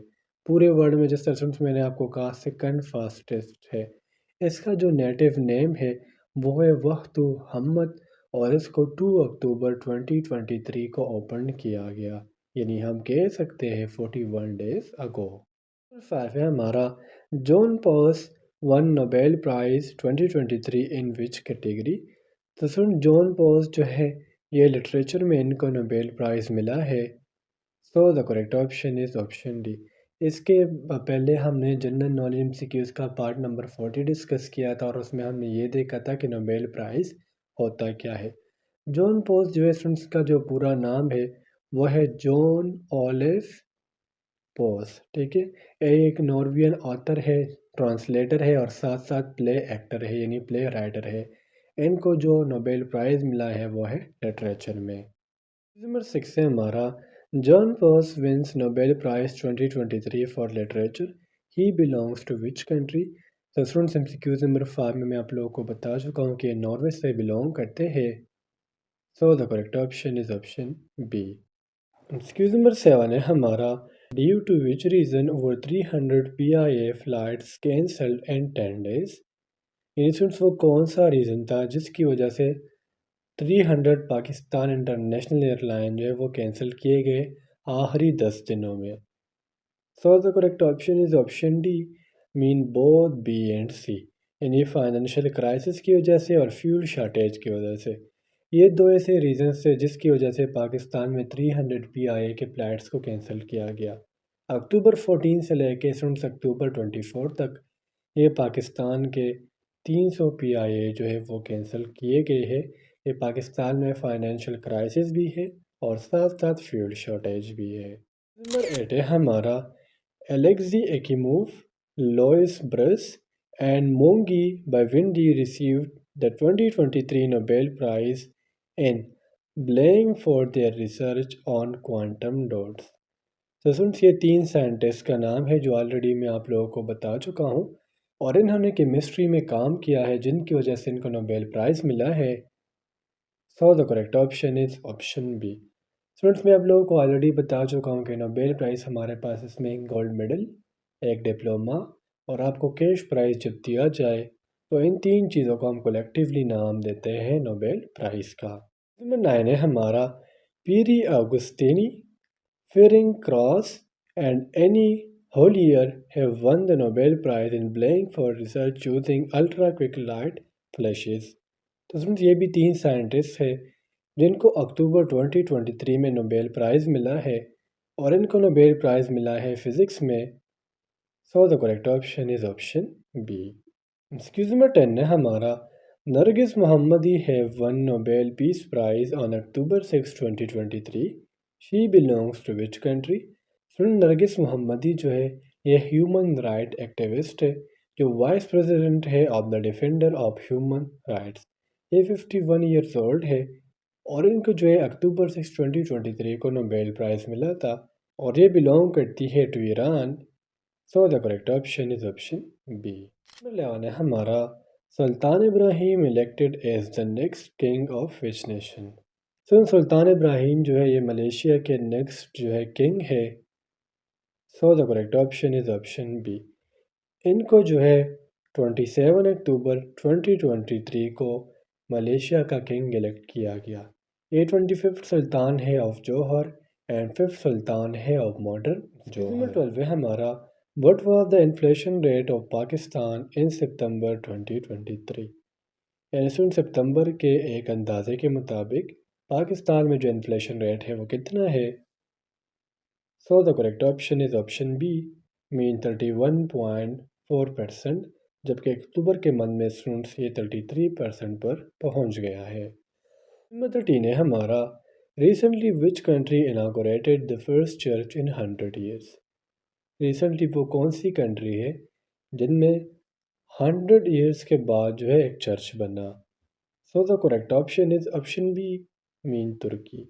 पूरे वर्ल्ड में जिस तरह से मैंने आपको कहा सेकंड फास्टेस्ट है। इसका जो नेटिव नेम है वो है वख्तु हम्मद और इसको 2 अक्टूबर 2023 को ओपन किया गया, यानी हम कह सकते हैं 41 डेज अगो। 5 है हमारा, John Paul's won Nobel prize 2023 in which category. तो सुन, जॉन पॉल्स जो है ये लिटरेचर में इनको नोबेल प्राइज़ मिला है। So the correct option is option D. इसके पहले हमने जनरल नॉलेज एमसीक्यूज़ का पार्ट नंबर 40 डिस्कस किया था और उसमें हमने ये देखा था कि नोबेल प्राइज़ होता क्या है। जॉन पोस्ट जो है स्टूडेंट्स का जो पूरा नाम है वो है जॉन ओलिव पोस्ट, ठीक है। ये एक नॉर्वियन ऑथर है, ट्रांसलेटर है और साथ साथ प्ले एक्टर है यानी प्ले राइटर है। इनको जो नोबेल प्राइज़ मिला है वो है लिटरेचर में। नंबर 6 है हमारा, Jon Fosse wins Nobel prize 2023 for literature, he belongs to which country. तो स्टूडेंट्स एमसीक्यूज नंबर 5 में मैं आप लोगों को बता चुका हूँ कि नॉर्वे से बिलोंग करते हैं। So the correct option is option B. MCQs number 7 है हमारा, due to which reason over 300 PIA flights cancelled in 10 days। यानी स्टूडेंट्स वो कौन सा रीज़न था जिसकी वजह से 300 पाकिस्तान इंटरनेशनल एयरलाइन जो है वो कैंसिल किए गए आखिरी 10 दिनों में। So the correct option is option D, mean both B and C. यानी फाइनेंशियल क्राइसिस की वजह से और फ्यूल शॉर्टेज की वजह से, ये दो ऐसे रीजंस थे जिसकी वजह से पाकिस्तान में 300 PIA के फ्लाइट्स को कैंसिल किया गया। अक्टूबर 14 से लेके सिर्फ अक्टूबर 24 तक ये पाकिस्तान के 300 PIA जो है वो कैंसिल किए गए हैं। ये पाकिस्तान में फाइनेंशियल क्राइसिस भी है और साथ साथ फ्यूल शॉर्टेज भी है। नंबर 8 है हमारा, Alexei Ekimov, Lois Bruss and Mongi by Windy received the 2023 Nobel Prize in Blame for their research on quantum dots। तो सुन, ये तीन साइंटिस्ट का नाम है जो ऑलरेडी मैं आप लोगों को बता चुका हूँ और इन्होंने केमिस्ट्री में काम किया है जिनकी वजह से इनको नोबेल प्राइज़ मिला है। So the correct option is option B. Students मैं आप लोगों को ऑलरेडी बता चुका हूँ कि नोबेल प्राइज़ हमारे पास इसमें गोल्ड मेडल, एक डिप्लोमा और आपको कैश प्राइज़ जब दिया जाए तो इन तीन चीज़ों को हम कलेक्टिवली नाम देते हैं नोबेल प्राइज़ का। नंबर 9 है हमारा, पीरी ऑगस्टिनी, Fearing Cross and Annie Hollier have won the Nobel Prize in Blame for research using ultra-quick light flashes। तो स्टूडेंट्स ये भी तीन साइंटिस्ट हैं जिनको अक्टूबर 2023 में नोबेल प्राइज़ मिला है और इनको नोबेल प्राइज़ मिला है फिज़िक्स में। So the correct option is option B. Excuse number 10 है हमारा, Narges Mohammadi have won Nobel peace prize on October 6 2023, she belongs to which country. Student Narges Mohammadi जो है ये ह्यूमन राइट एक्टिविस्ट है जो वाइस प्रेसिडेंट है of the defender of human rights. ये 51 years old है और इनको जो है अक्टूबर 6 2023 को नोबेल प्राइज़ मिला था और ये बिलोंग करती है to Iran. So the correct option is option B. Number 11 है हमारा, Sultan Ibrahim elected as the next king of which nation. Sultan Ibrahim जो है ये मलेशिया के नेक्स्ट जो है किंग है। So the correct option is option B. इनको जो है 27 अक्टूबर 2023 को मलेशिया का किंग इलेक्ट किया गया। ये 25th सुल्तान है ऑफ जौहर एंड 5th सुल्तान है ऑफ मॉडर्न जौहर। नंबर 12 है हमारा, what was the inflation rate of Pakistan in September 2023। यानी सितंबर के एक अंदाजे के मुताबिक पाकिस्तान में जो इन्फ्लेशन रेट है वो कितना है। So the correct option is option B, mean 31.4%, जबकि अक्टूबर के मंथ में स्टूडेंट्स ये 33% पर पहुंच गया है। नंबर 13 है हमारा, recently which country inaugurated the first church in 100 years. Recently वो कौन सी कंट्री है जिनमें 100 ईयर्स के बाद जो है एक चर्च बना। So the correct option is option B, mean Turkey.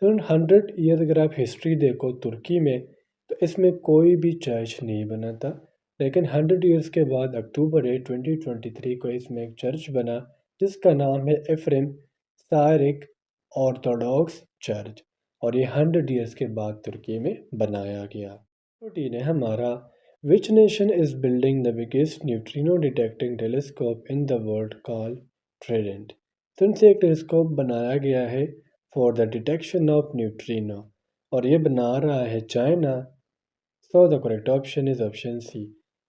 तो 100 ईयर अगर आप हिस्ट्री देखो तुर्की में तो इसमें कोई भी चर्च नहीं बना था, लेकिन 100 ईयर्स के बाद अक्टूबर 8 2023 को इसमें एक चर्च बना जिसका नाम है एफ्रेम सायरिक ऑर्थोडॉक्स चर्च और ये 100 ईयर्स के बाद तुर्की में बनाया गया। 14 है हमारा, which nation is building the biggest neutrino detecting telescope in the world called Trident. तो इनसे एक टेलीस्कोप बनाया गया है for the detection of neutrino और ये बना रहा है China. So the correct option is option C.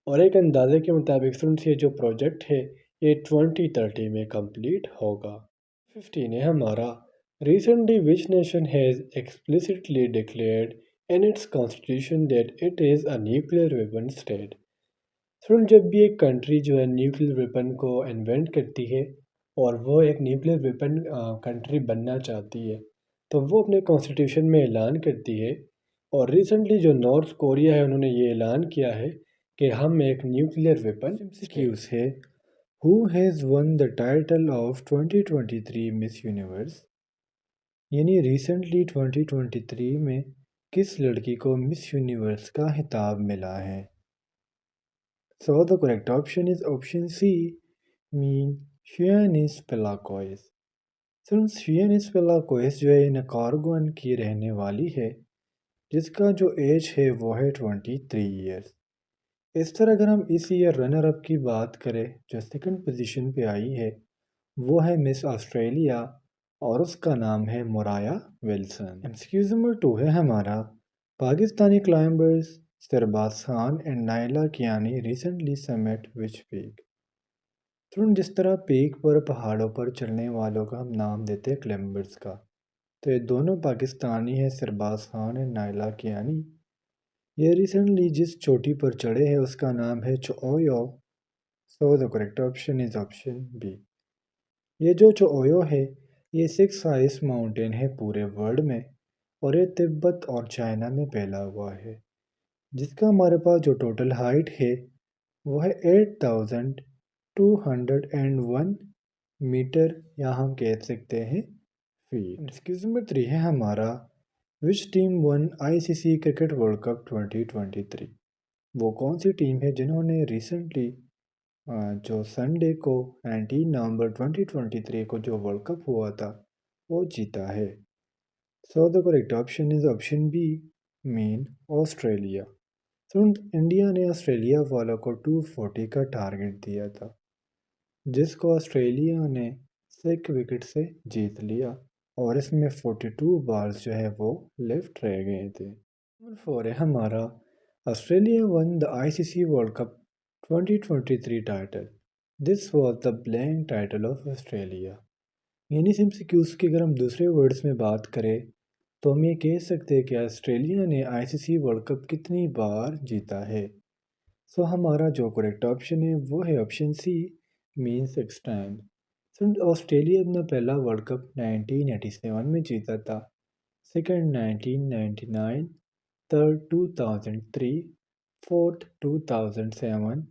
और एक अंदाजे के मुताबिक स्टूडेंट्स ये जो प्रोजेक्ट है ये 2030 में कंप्लीट होगा। 15 है हमारा, recently which nation has explicitly declared in its constitution that it is a nuclear weapon state. Student जब भी एक कंट्री जो है न्यूक्लियर वेपन को इन्वेंट करती है और वो एक न्यूक्लियर वेपन कंट्री बनना चाहती है, तो वो अपने कॉन्स्टिट्यूशन में ऐलान करती है। और रिसेंटली जो नॉर्थ कोरिया है उन्होंने ये ऐलान किया है कि हम एक न्यूक्लियर वेपन यूज़ है। Who has one the title of 2023 miss universe? यानी रिसेंटली 2023 में किस लड़की को मिस यूनिवर्स का खिताब मिला है? So the correct option is option C, mean Shianis Pelakois. Since Shianis Pelakois जो है नकारगुन की रहने वाली है, जिसका जो एज है वो है 23 ईयर्स। इस तरह अगर हम इस ईयर रनर अप की बात करें जो सेकंड पोजीशन पे आई है, वो है मिस ऑस्ट्रेलिया और उसका नाम है मोराया विल्सन। एमसीक्यूज नंबर 2 है हमारा, Pakistani climbers Sarbaz Khan and Naila Kiani recently summit which peak. तो जिस तरह पीक पर पहाड़ों पर चढ़ने वालों का हम नाम देते हैं क्लाइंबर्स का, तो ये दोनों पाकिस्तानी हैं, सरबाज खान एंड नाइला कियानी। ये रिसेंटली जिस चोटी पर चढ़े हैं उसका नाम है Choyo. So the correct option is option B. ये जो चोयो है ये 6 हाईएस्ट माउंटेन है पूरे वर्ल्ड में, और ये तिब्बत और चाइना में फैला हुआ है, जिसका हमारे पास जो टोटल हाइट है वो है 8201 मीटर, या हम कह सकते हैं फीट। एक्सक्यूज नंबर 3 है हमारा, which team one ICC cricket world cup 2023? वो कौन सी टीम है जिन्होंने रिसेंटली जो संडे को 19 नवंबर 2023 को जो वर्ल्ड कप हुआ था वो जीता है? So the correct option is option B, mean Australia. तो इंडिया ने ऑस्ट्रेलिया वालों को 240 का टारगेट दिया था, जिसको ऑस्ट्रेलिया ने 6 विकेट से जीत लिया, और इसमें 42 बॉल्स जो है वो लेफ्ट रह गए थे। नंबर 4 है हमारा, Australia won the ICC world cup 2023 title. This was the blank title of Australia. यानी सिम्सिक्यूज की अगर हम दूसरे वर्ड्स में बात करें तो हम ये कह सकते हैं कि ऑस्ट्रेलिया ने आईसीसी वर्ल्ड कप कितनी बार जीता है। सो हमारा जो करेक्ट ऑप्शन है वो है option C, mean 6 time. So Australia अपना पहला वर्ल्ड कप 1987 में जीता था, second 1999, third 2003, fourth 2007,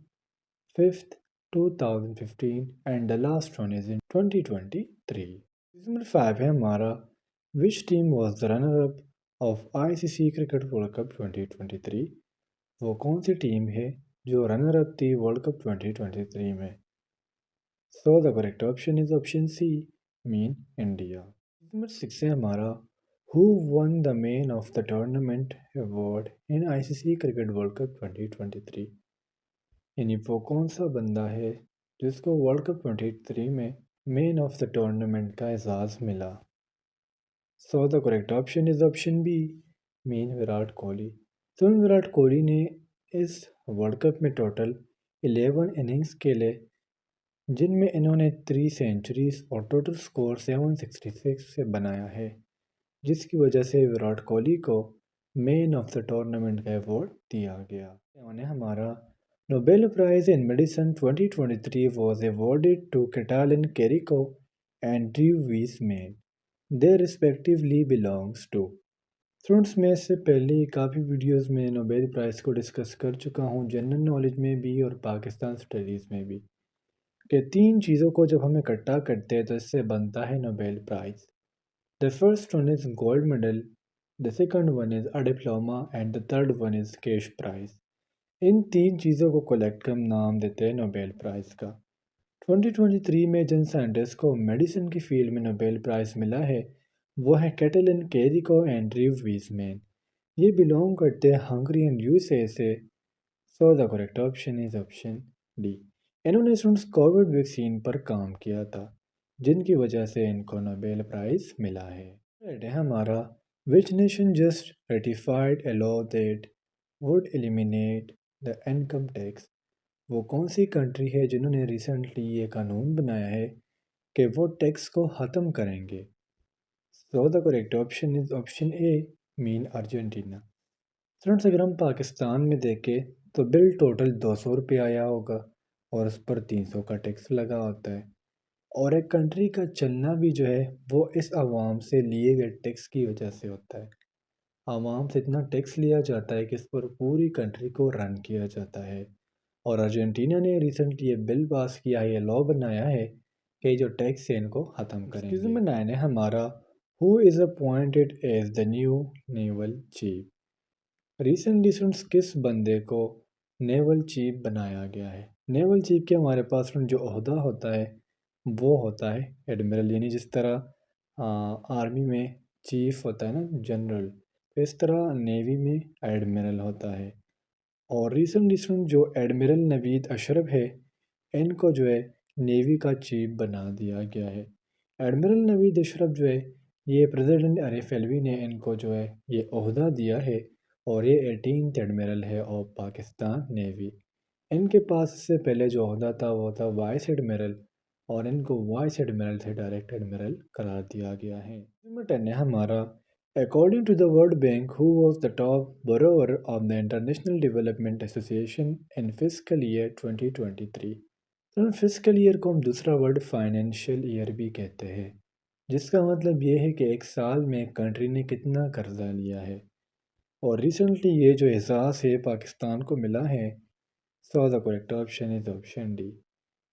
fifth 2015 and the last one is in 2023। Number 5 है हमारा, which team was the runner up of ICC cricket world cup 2023? वो कौन सी टीम है जो रनर अप थी वर्ल्ड कप 2023 में? So the correct option is option C, mean India. Number 6 है हमारा, who one the man of the tournament award in ICC cricket world cup 2023? यानी वो कौन सा बंदा है जिसको वर्ल्ड कप 23 में मैन ऑफ द टूर्नामेंट का एजाज़ मिला? So the correct option is option B, mean Virat Kohli. तो विराट कोहली ने इस वर्ल्ड कप में टोटल 11 इनिंग्स खेले, जिनमें इन्होंने 3 सेंचुरीज और टोटल स्कोर 766 से बनाया है, जिसकी वजह से विराट कोहली को मैन ऑफ द टूर्नामेंट का अवार्ड दिया गया। उन्हें हमारा Nobel prize in medicine 2023 was awarded to Katalin Karikó and Drew Weissman. They respectively belongs to। Students मैं इससे पहले काफ़ी वीडियोस में नोबेल प्राइज़ को डिस्कस कर चुका हूँ, जनरल नॉलेज में भी और पाकिस्तान स्टडीज़ में भी, कि 3 चीज़ों को जब हम इकट्ठा करते हैं तो इससे बनता है Nobel prize. The first one is gold medal, the second one is a diploma and the third one is cash prize. इन 3 चीज़ों को कलेक्ट कर हम नाम देते हैं नोबेल प्राइज़ का। 2023 में जिन साइंटिस्ट को मेडिसिन की फील्ड में नोबेल प्राइज़ मिला है वो है कैटलिन केरिको एंड ड्रीव वीज़मैन। ये बिलोंग करते हैं हंगरी एंड यूएसए से। So the correct option is option D. इन्होंने स्टूडेंट्स कोविड वैक्सीन पर काम किया था, जिनकी वजह से इनको नोबेल प्राइज़ मिला है। राइट है हमारा, which nation just ratified a law that would eliminate the income tax? वो कौन सी कंट्री है जिन्होंने रिसेंटली ये कानून बनाया है कि वो टैक्स को ख़त्म करेंगे? सो the correct option is option A, mean Argentina. Friends अगर हम पाकिस्तान में देखें तो बिल टोटल 200 रुपये आया होगा और उस पर 300 का टैक्स लगा होता है। और एक कंट्री का चलना भी जो है वो इस आवाम से लिए गए टैक्स की वजह से होता है। आवाम से इतना टैक्स लिया जाता है कि इस पर पूरी कंट्री को रन किया जाता है। और अर्जेंटीना ने रिसेंटली ये बिल पास किया है, ये लॉ बनाया है कि जो टैक्स है इनको ख़त्म करेंगे। नंबर 9 है हमारा, who is appointed as the new naval chief. Recently students किस बंदे को नेवल चीफ बनाया गया है। नेवल चीफ के हमारे पास जो ओहदा होता है वो होता है एडमिरल, यानी जिस तरह आर्मी में चीफ होता है ना जनरल, तो इस तरह नेवी में एडमिरल होता है। और रिसेंटली स्टूडेंट जो एडमिरल नवीद अशरफ है इनको जो है नेवी का चीफ बना दिया गया है। एडमिरल नवीद अशरफ जो है ये प्रेसिडेंट आरिफ अलवी ने इनको जो है ये ओहदा दिया है और ये 18th एडमिरल है ऑफ पाकिस्तान नेवी। इनके पास इससे पहले जो ओहदा था वो था वाइस एडमिरल, और इनको वाइस एडमिरल से डायरेक्ट एडमिरल करार दिया गया है। नंबर 10 है हमारा, according to the world bank who was the top borrower of the international development association in fiscal year 2023। तो फिस्कल ईयर को हम दूसरा वर्ड फाइनेंशियल ईयर भी कहते हैं, जिसका मतलब ये है कि एक साल में कंट्री ने कितना कर्जा लिया है। और रिसेंटली ये जो एजाज़ है पाकिस्तान को मिला है, so the correct option is option D.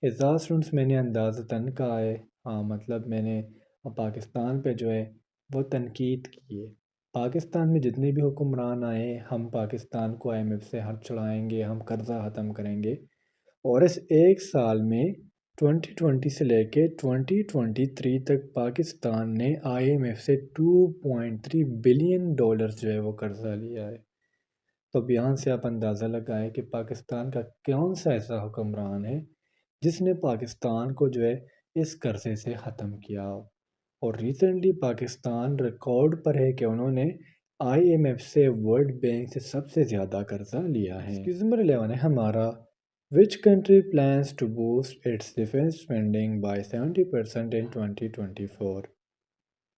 एजाज़ स्टूडेंट्स मैंने अंदाज़तन कहा है, हाँ मतलब मैंने पाकिस्तान पे जो है वो तनकीद की है। पाकिस्तान में जितने भी हुक्मरान आए, हम पाकिस्तान को आईएमएफ से हाथ चढ़ाएंगे, हम कर्ज़ा ख़त्म करेंगे। और इस एक साल में 2020 से लेके 2023 तक पाकिस्तान ने आईएमएफ से 2.3 बिलियन डॉलर्स जो है वो कर्जा लिया है। तो अब यहाँ से आप अंदाज़ा लगाएं कि पाकिस्तान का कौन सा ऐसा हुक्मरान है जिसने पाकिस्तान को जो है इस कर्जे से ख़त्म किया हो। और रिसेंटली पाकिस्तान रिकॉर्ड पर है कि उन्होंने आईएमएफ से, वर्ल्ड बैंक से सबसे ज़्यादा कर्जा लिया है। एक्सक्यूज नंबर 11 है हमारा, which country plans to boost its defence spending by 70% in 2024।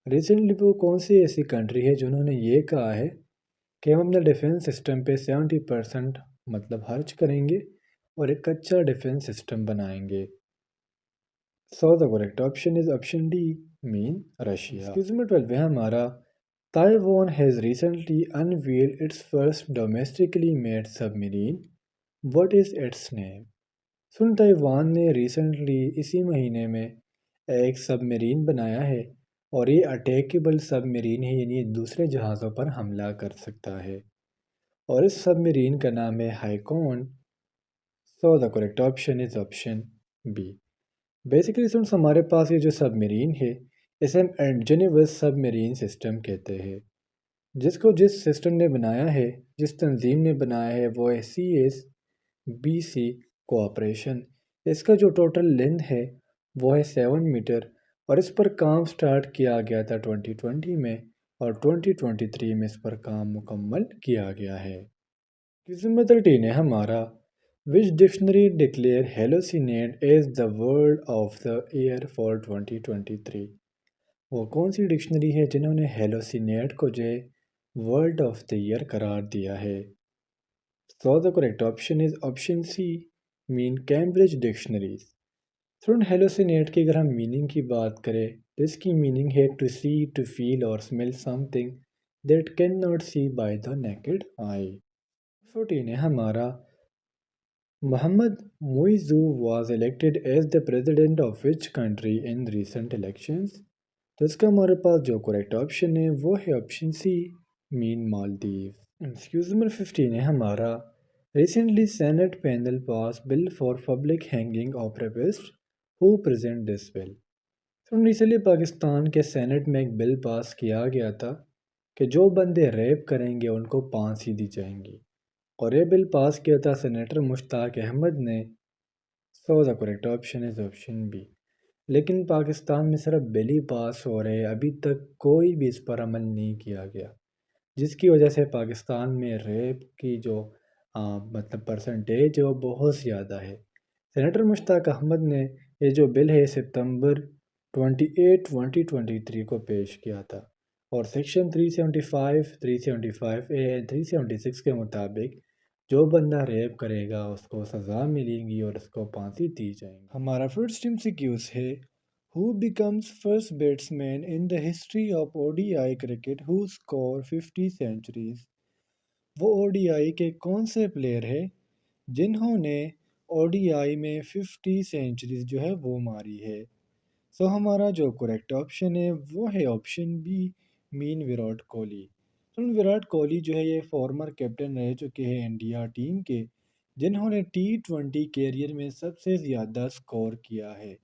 Recently वो कौन सी ऐसी कंट्री है जिन्होंने ये कहा है कि हम अपने डिफेंस सिस्टम पे 70% मतलब खर्च करेंगे और एक अच्छा डिफेंस सिस्टम बनाएंगे। सो the correct option is option D, mean Russia. Excuse me 12 है हमारा, Taiwan has recently unveiled it's first domestically made submarine, what is it's name. Soon, Taiwan ने रिसेंटली इसी महीने में एक सबमरीन बनाया है और ये अटैकेबल सबमरीन है, यानी दूसरे जहाज़ों पर हमला कर सकता है। और इस सबमरीन का नाम है Hai Kun. So the correct option is option B. Basically सुन, हमारे पास ये जो सबमरीन है इसे हम एंडोनिवस सबमरीन सिस्टम कहते हैं, जिसको जिस सिस्टम ने बनाया है, जिस तंजीम ने बनाया है वो है CSBC कोऑपरेशन। इसका जो टोटल लेंथ है वो है 7 मीटर, और इस पर काम स्टार्ट किया गया था 2020 में, और 2023 में इस पर काम मुकम्मल किया गया है। किस्मत 13 है हमारा, which dictionary declare hallucinate as the word of the year for 2023। वो कौन सी डिक्शनरी है जिन्होंने हेलोसिनेट को जो है वर्ड ऑफ द ईयर करार दिया है। So the correct option is option C, mean Cambridge dictionaries. Student, hallucinate की अगर हम मीनिंग की बात करें तो इसकी मीनिंग है टू सी, टू फील और smell something that can not see by the naked eye. 14 है हमारा, Mohammad Muizzu was elected as the president of which country in recent elections? तो इसका हमारे पास जो करेक्ट ऑप्शन है वो है option C, mean Maldives. MCQs number 15 है हमारा, recently senate panel pass bill for public hanging of rapist, who present this bill. तो रिसेंटली पाकिस्तान के सेनेट में एक बिल पास किया गया था कि जो बंदे रेप करेंगे उनको फांसी दी जाएंगी, और ये बिल पास किया था सेनेटर मुश्ताक अहमद ने। So the correct option is option B. लेकिन पाकिस्तान में सिर्फ बिल ही पास हो रहे, अभी तक कोई भी इस पर अमल नहीं किया गया, जिसकी वजह से पाकिस्तान में रेप की जो मतलब परसेंटेज है वो बहुत ज़्यादा है। सेनेटर मुश्ताक अहमद ने ये जो बिल है सितंबर 28 2023 को पेश किया था, और सेक्शन 375, 375A एंड 376 के मुताबिक जो बंदा रेप करेगा उसको सज़ा मिलेगी और उसको फांसी दी जाएगी। हमारा फर्स्ट MCQ है, Who becomes first batsman in the history of ODI cricket who score 50 centuries? वो ओडीआई के कौन से प्लेयर है जिन्होंने ओडीआई में 50 सेंचुरीज जो है वो मारी है। सो हमारा जो करेक्ट ऑप्शन है वो है option B, mean Virat Kohli. तो विराट कोहली जो है ये फॉर्मर कैप्टन रह चुके हैं इंडिया टीम के, जिन्होंने T20 कैरियर में सबसे ज़्यादा स्कोर किया है,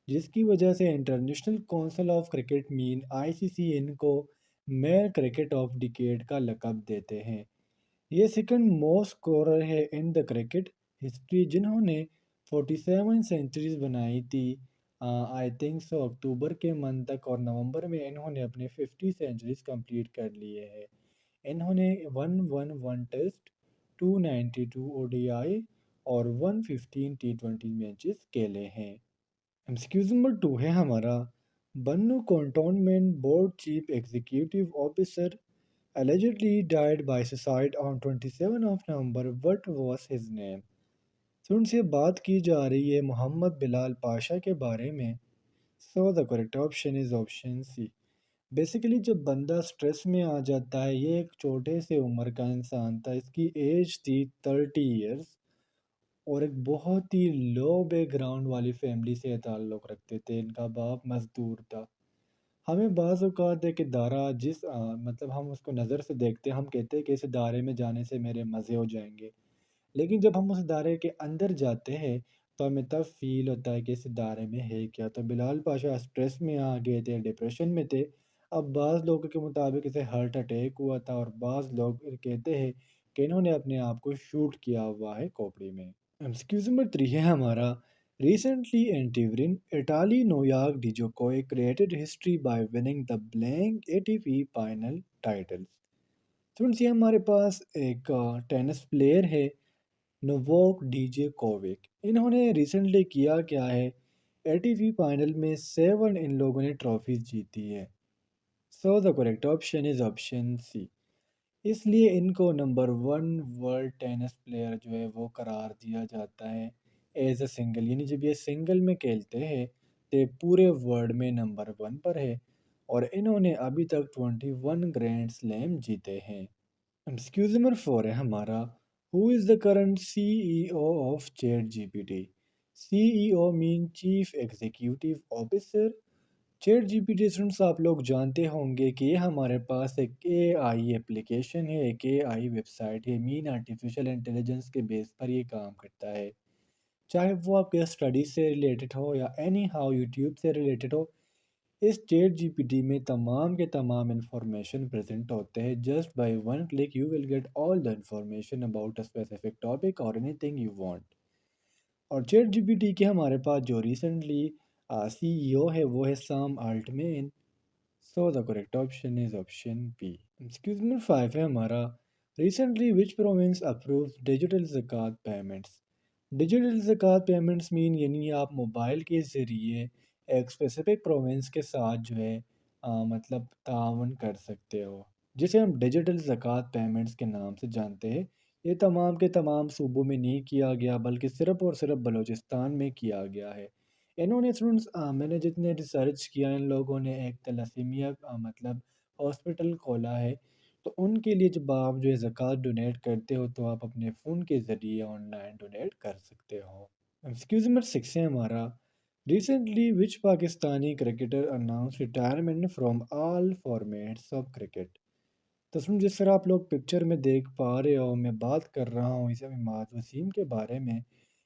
जिसकी वजह से international council of cricket mean ICC इनको मैन क्रिकेट ऑफ डिकेड का लक़ब देते हैं। ये सेकंड मोस्ट स्कोरर है इन द क्रिकेट हिस्ट्री, जिन्होंने 47 सेंचुरीज बनाई थी। आई थिंक सो अक्टूबर के मंथ तक और नवंबर में इन्होंने अपने 50 सेंचुरीज कंप्लीट कर लिए हैं। इन्होंने 111 टेस्ट, 292 ओडीआई और 115 T20 मैचेस खेले हैं। एक्सक्यूज नंबर 2 है हमारा, Bannu cantonment board chief executive officer allegedly died by suicide on 27 of November. What was his name? तो उनसे बात की जा रही है मोहम्मद बिलाल पाशा के बारे में। So the correct option is option C. Basically जब बंदा स्ट्रेस में आ जाता है, ये एक छोटे से उम्र का इंसान था, इसकी एज थी 30 ईयर्स और एक बहुत ही लो बैकग्राउंड वाली फैमिली से ताल्लुक़ रखते थे। इनका बाप मज़दूर था। हमें बाज़ औक़ात है कि दारा मतलब हम उसको नज़र से देखते हैं, हम कहते हैं कि इस इदारे में जाने से मेरे मज़े हो जाएँगे। लेकिन जब हम उस इदारे के अंदर जाते हैं, तो हमें तब फ़ील होता है कि इस इदारे में है क्या? तो बिलाल पाशा स्ट्रेस में आ गए थे, डिप्रेशन में थे। अब बाज़ लोगों के मुताबिक इसे हार्ट अटैक हुआ था और बाज़ लोग कहते हैं कि इन्होंने अपने आप को शूट किया हुआ है खोपड़ी में। एक्सक्यूज नंबर 3 है हमारा, recently Antiverin Italy Novak Djokovic created history by winning the blank ATP final titles. Friends ये हमारे पास एक टेनिस प्लेयर है, नोवाक डिजोकोविक। इन्होंने रिसेंटली किया क्या है, एटीपी फाइनल में 7 इन लोगों ने ट्रॉफीज जीती है। So the correct option is option C. इसलिए इनको नंबर 1 वर्ल्ड टेनिस प्लेयर जो है वो करार दिया जाता है एज अ सिंगल, यानी जब ये सिंगल में खेलते हैं तो ये पूरे वर्ल्ड में नंबर 1 पर है और इन्होंने अभी तक 21 ग्रैंड स्लैम जीते हैं। एक्सक्यूज नंबर 4 है हमारा, who is the current CEO of chat GPT. CEO mean chief executive officer. Chat GPT students आप लोग जानते होंगे कि ये हमारे पास एक एआई एप्लीकेशन है, एक एआई वेबसाइट है, मीन आर्टिफिशियल इंटेलिजेंस के बेस पर ये काम करता है। चाहे वो आपके स्टडी से रिलेटेड हो या एनी हाउ यूट्यूब से रिलेटेड हो, इस चैट जीपीटी में तमाम के तमाम इंफॉर्मेशन प्रेजेंट होते हैं। Just by one click you will get all the information about a specific topic और एनीथिंग यू वांट। और चैट जीपीटी के हमारे पास जो रिसेंटली सीईओ है वो है Sam Altman. So the correct option is option B. Excuse number 5 है हमारा, recently which province approve digital ज़कात पेमेंट्स। डिजिटल ज़कात पेमेंट्स मीन यानी आप मोबाइल के ज़रिए एक स्पेसिफिक प्रोविंस के साथ जो है मतलब तावन कर सकते हो, जिसे हम डिजिटल ज़कात पेमेंट्स के नाम से जानते हैं। ये तमाम के तमाम सूबों में नहीं किया गया, बल्कि सिर्फ़ और सिर्फ बलूचिस्तान में किया गया है। इन्होंने स्टूडेंट्स मैंने जितने रिसर्च किया, इन लोगों ने एक तलसीमिया मतलब हॉस्पिटल खोला है। तो उनके लिए जब आप जो है ज़कात डोनेट करते हो तो आप अपने फ़ोन के ज़रिए ऑनलाइन डोनेट कर सकते हो। एक्सक्यूज नंबर 6 है हमारा, recently which Pakistani cricketer announce retirement from all formats of cricket. तो सुन, जिस तरह आप लोग पिक्चर में देख पा रहे हो, मैं बात कर रहा हूँ इस इमाद वसीम के बारे में।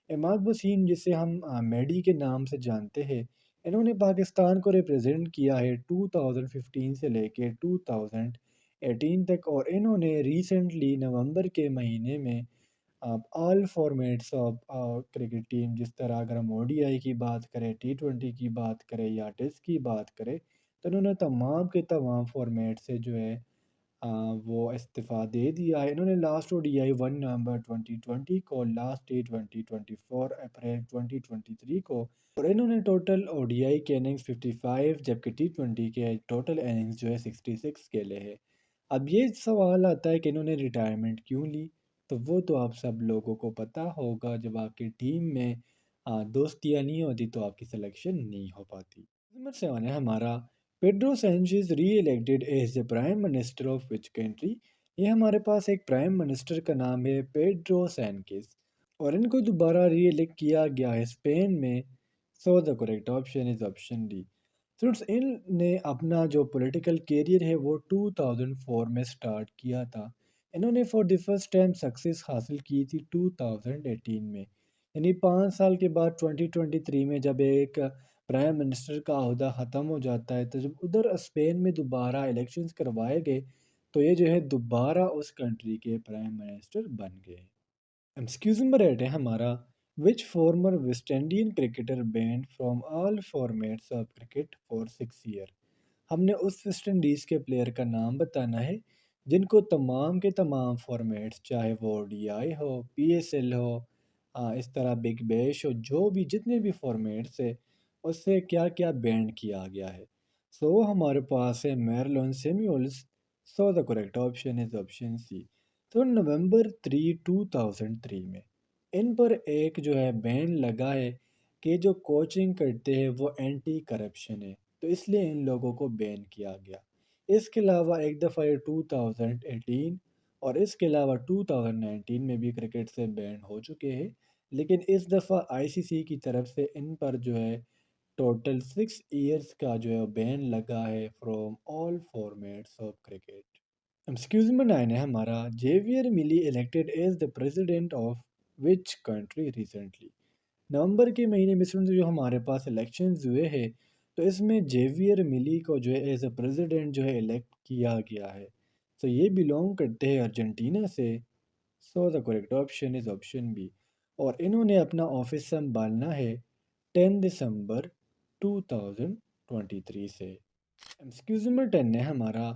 इमाद वसीम, जिसे हम मेडी के नाम से जानते हैं, इन्होंने पाकिस्तान को रिप्रेजेंट किया है 2015 से लेके 2018 तक और इन्होंने रिसेंटली नवंबर के महीने में all formats of cricket team, जिस तरह अगर हम ओडीआई की बात करें, T20 की बात करें या टेस्ट की बात करें, तो इन्होंने तमाम के तमाम फॉर्मेट से जो है अ, वो इस्तीफ़ा दे दिया है। इन्होंने लास्ट ओडीआई 1 नवंबर 2020 को, लास्ट T20 24 अप्रैल 2023 को, और इन्होंने टोटल ओडीआई के इनिंग्स 55 जबकि T20 के टोटल इनिंग्स जो है 66 खेले हैं। अब ये सवाल आता है कि इन्होंने रिटायरमेंट क्यों ली? तो वो तो आप सब लोगों को पता होगा, जब आपकी टीम में दोस्तियाँ नहीं होती तो आपकी सिलेक्शन नहीं हो पाती। नंबर 7 है हमारा Pedro Sanchez re elected as the prime minister of which country. ये हमारे पास एक प्राइम मिनिस्टर का नाम है पेड्रो सैंचेज और इनको दोबारा री इलेक्ट किया गया है स्पेन में। So the correct option is option D. Friends इनने अपना जो पॉलिटिकल कैरियर है वो 2004 में स्टार्ट किया था। इन्होंने for the first time success हासिल की थी 2018 में, यानी 5 साल के बाद 2023 में जब एक प्राइम मिनिस्टर का अहदा ख़त्म हो जाता है तो जब उधर स्पेन में दोबारा इलेक्शंस करवाए गए तो ये जो है दोबारा उस कंट्री के प्राइम मिनिस्टर बन गए। एक्सक्यूज नंबर 8 है हमारा which former West Indian cricketer banned from all formats of cricket for 6 year. हमने उस वेस्ट इंडीज़ के प्लेयर का नाम बताना है जिनको तमाम के तमाम फॉर्मेट्स चाहे वो ओडीआई हो पीएसएल हो इस तरह बिग बैश हो जो भी जितने भी फॉर्मेट्स है उससे क्या क्या बैंड किया गया है। सो हमारे पास है Marlon Samuels. So the correct option is option C. तो नवंबर 3 2003 में इन पर एक जो है बैन लगा है कि जो कोचिंग करते हैं वो एंटी करप्शन है, तो इसलिए इन लोगों को बैन किया गया। इसके अलावा एक दफ़ा ये 2018 और इसके अलावा 2019 में भी क्रिकेट से बैन हो चुके हैं, लेकिन इस दफ़ा आईसीसी की तरफ से इन पर जो है टोटल 6 ईयर्स का जो है बैन लगा है from all formats of cricket. Excuse में 9 है हमारा Javier Milei elected as the president of which country recently. नवंबर के महीने में सुन जो हमारे पास इलेक्शंस हुए हैं तो इसमें जेवियर मिली को जो है एज अ प्रेसिडेंट जो है इलेक्ट किया गया है। तो ये बिलोंग करते हैं अर्जेंटीना से। So the correct option is option B. और इन्होंने अपना ऑफिस संभालना है 10 दिसंबर 2023 से। एक्सक्यूज नंबर 10 है हमारा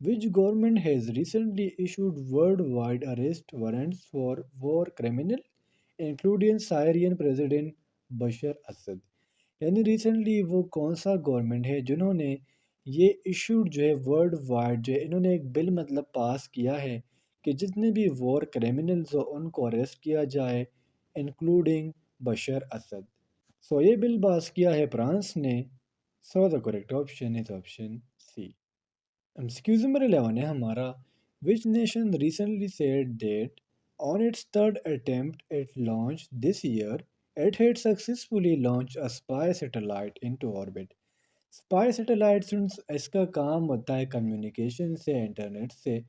which government has recently issued world wide arrest warrants for war criminal including Syrian president Bashar Assad. यानी रिसेंटली वो कौन सा गवर्नमेंट है जिन्होंने ये इशूड जो है वर्ल्ड वाइड जो है इन्होंने एक बिल मतलब पास किया है कि जितने भी वॉर क्रिमिनल्स हो उनको अरेस्ट किया जाए इंक्लूडिंग बशर असद। सो ये बिल पास किया है फ्रांस ने। So the correct option is option C. MCQs number 11 है हमारा which nation recently said that on its third attempt at launch this year it had successfully launch a spy satellite into orbit. Spy satellite इसका काम होता है communication से internet से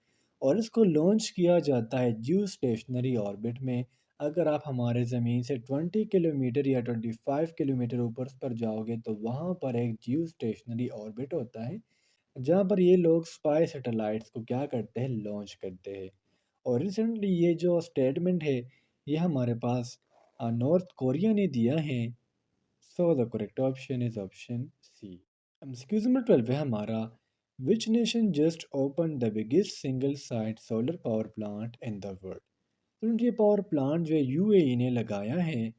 और इसको लॉन्च किया जाता है जियो स्टेशनरी ऑर्बिट में। अगर आप हमारे ज़मीन से 20 किलोमीटर या 25 किलोमीटर ऊपर पर जाओगे तो वहाँ पर एक जियो स्टेशनरी ऑर्बिट होता है जहाँ पर ये लोग स्पाई सैटेलाइट्स को क्या करते हैं लॉन्च करते हैं। और रिसेंटली ये जो स्टेटमेंट है ये हमारे पास नॉर्थ कोरिया ने दिया है। So the correct option is option C. MCQs number 12 है हमारा which nation just open the biggest single site solar power plant in the world. तो ये पावर प्लांट जो है यूएई ने लगाया है।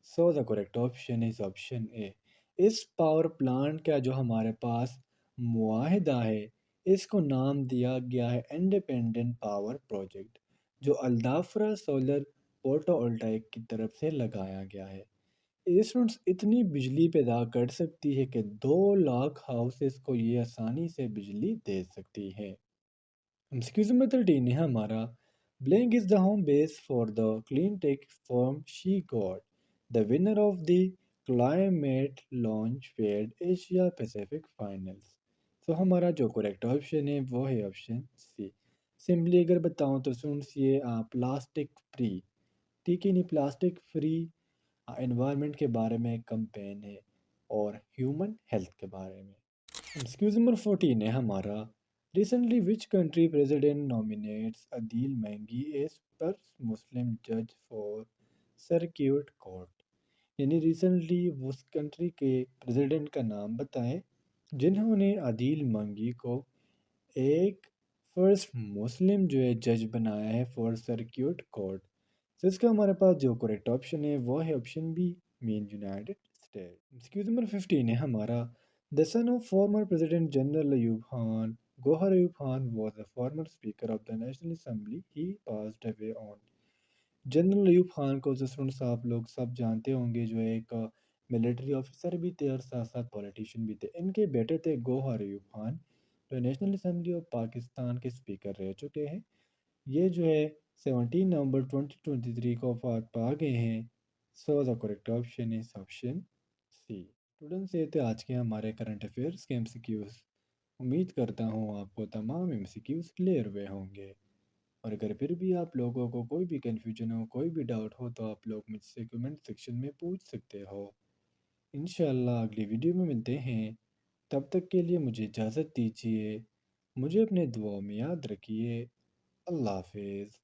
So the correct option is option ए। इस पावर प्लांट का जो हमारे पास मुआहिदा है इसको नाम दिया गया है इंडिपेंडेंट पावर प्रोजेक्ट जो अल्दाफ्रा सोलर फोटोवोल्टाइक की तरफ से लगाया गया है। ये स्टूडेंट्स इतनी बिजली पैदा कर सकती है कि 2 लाख हाउसेस को ये आसानी से बिजली दे सकती है। एक्सक्यूज नंबर 13 है हमारा blank is the home base for the clean take firm she got the winner of the climate launch pad Asia Pacific finals. तो हमारा जो करेक्ट ऑप्शन है वो है ऑप्शन सी। सिंपली अगर बताऊं तो स्टूडेंट्स ये प्लास्टिक फ्री, ठीक है नहीं, प्लास्टिक फ्री एनवायरनमेंट के बारे में एक कैंपेन है और ह्यूमन हेल्थ के बारे में। एक्सक्यूज नंबर 14 है हमारा recently which country president nominates Adeel महंगी एज फर्स्ट मुस्लिम जज फॉर सर्क्यूट कोर्ट। यानी रिसेंटली उस कंट्री के प्रेसिडेंट का नाम बताएं जिन्होंने अदील मंगी को एक फर्स्ट मुस्लिम जो है जज बनाया है फॉर सर्क्यूट कोर्ट। तो इसका हमारे पास जो करेक्ट ऑप्शन है वो है option B mean United State. MCQs number 15 है हमारा the son of former president general Ayub Khan Gohar Ayub Khan was the former speaker of the national assembly he passed away on. General Ayub Khan को जो स्टूडेंट्स आप लोग सब जानते होंगे जो एक मिलिट्री ऑफिसर भी थे और साथ साथ पॉलिटिशियन भी थे। इनके बेटे थे गौहर अयूब खान, जो नेशनल असम्बली ऑफ पाकिस्तान के स्पीकर रह चुके हैं। ये जो है 17 नवंबर 2023 को वफात पा गए हैं। So the correct option is option C. Students, ये थे आज के हमारे करंट अफेयर्स के एमसीक्यूज। उम्मीद करता हूँ आपको तमाम एमसीक्यूज क्लियर हुए होंगे। और अगर फिर भी आप लोगों को कोई भी कन्फ्यूजन हो, कोई भी डाउट हो, तो आप लोग मुझसे कमेंट सेक्शन में पूछ सकते हो। इंशाल्लाह अगली वीडियो में मिलते हैं। तब तक के लिए मुझे इजाज़त दीजिए। मुझे अपने दुआओं में याद रखिए। अल्लाह हाफिज़।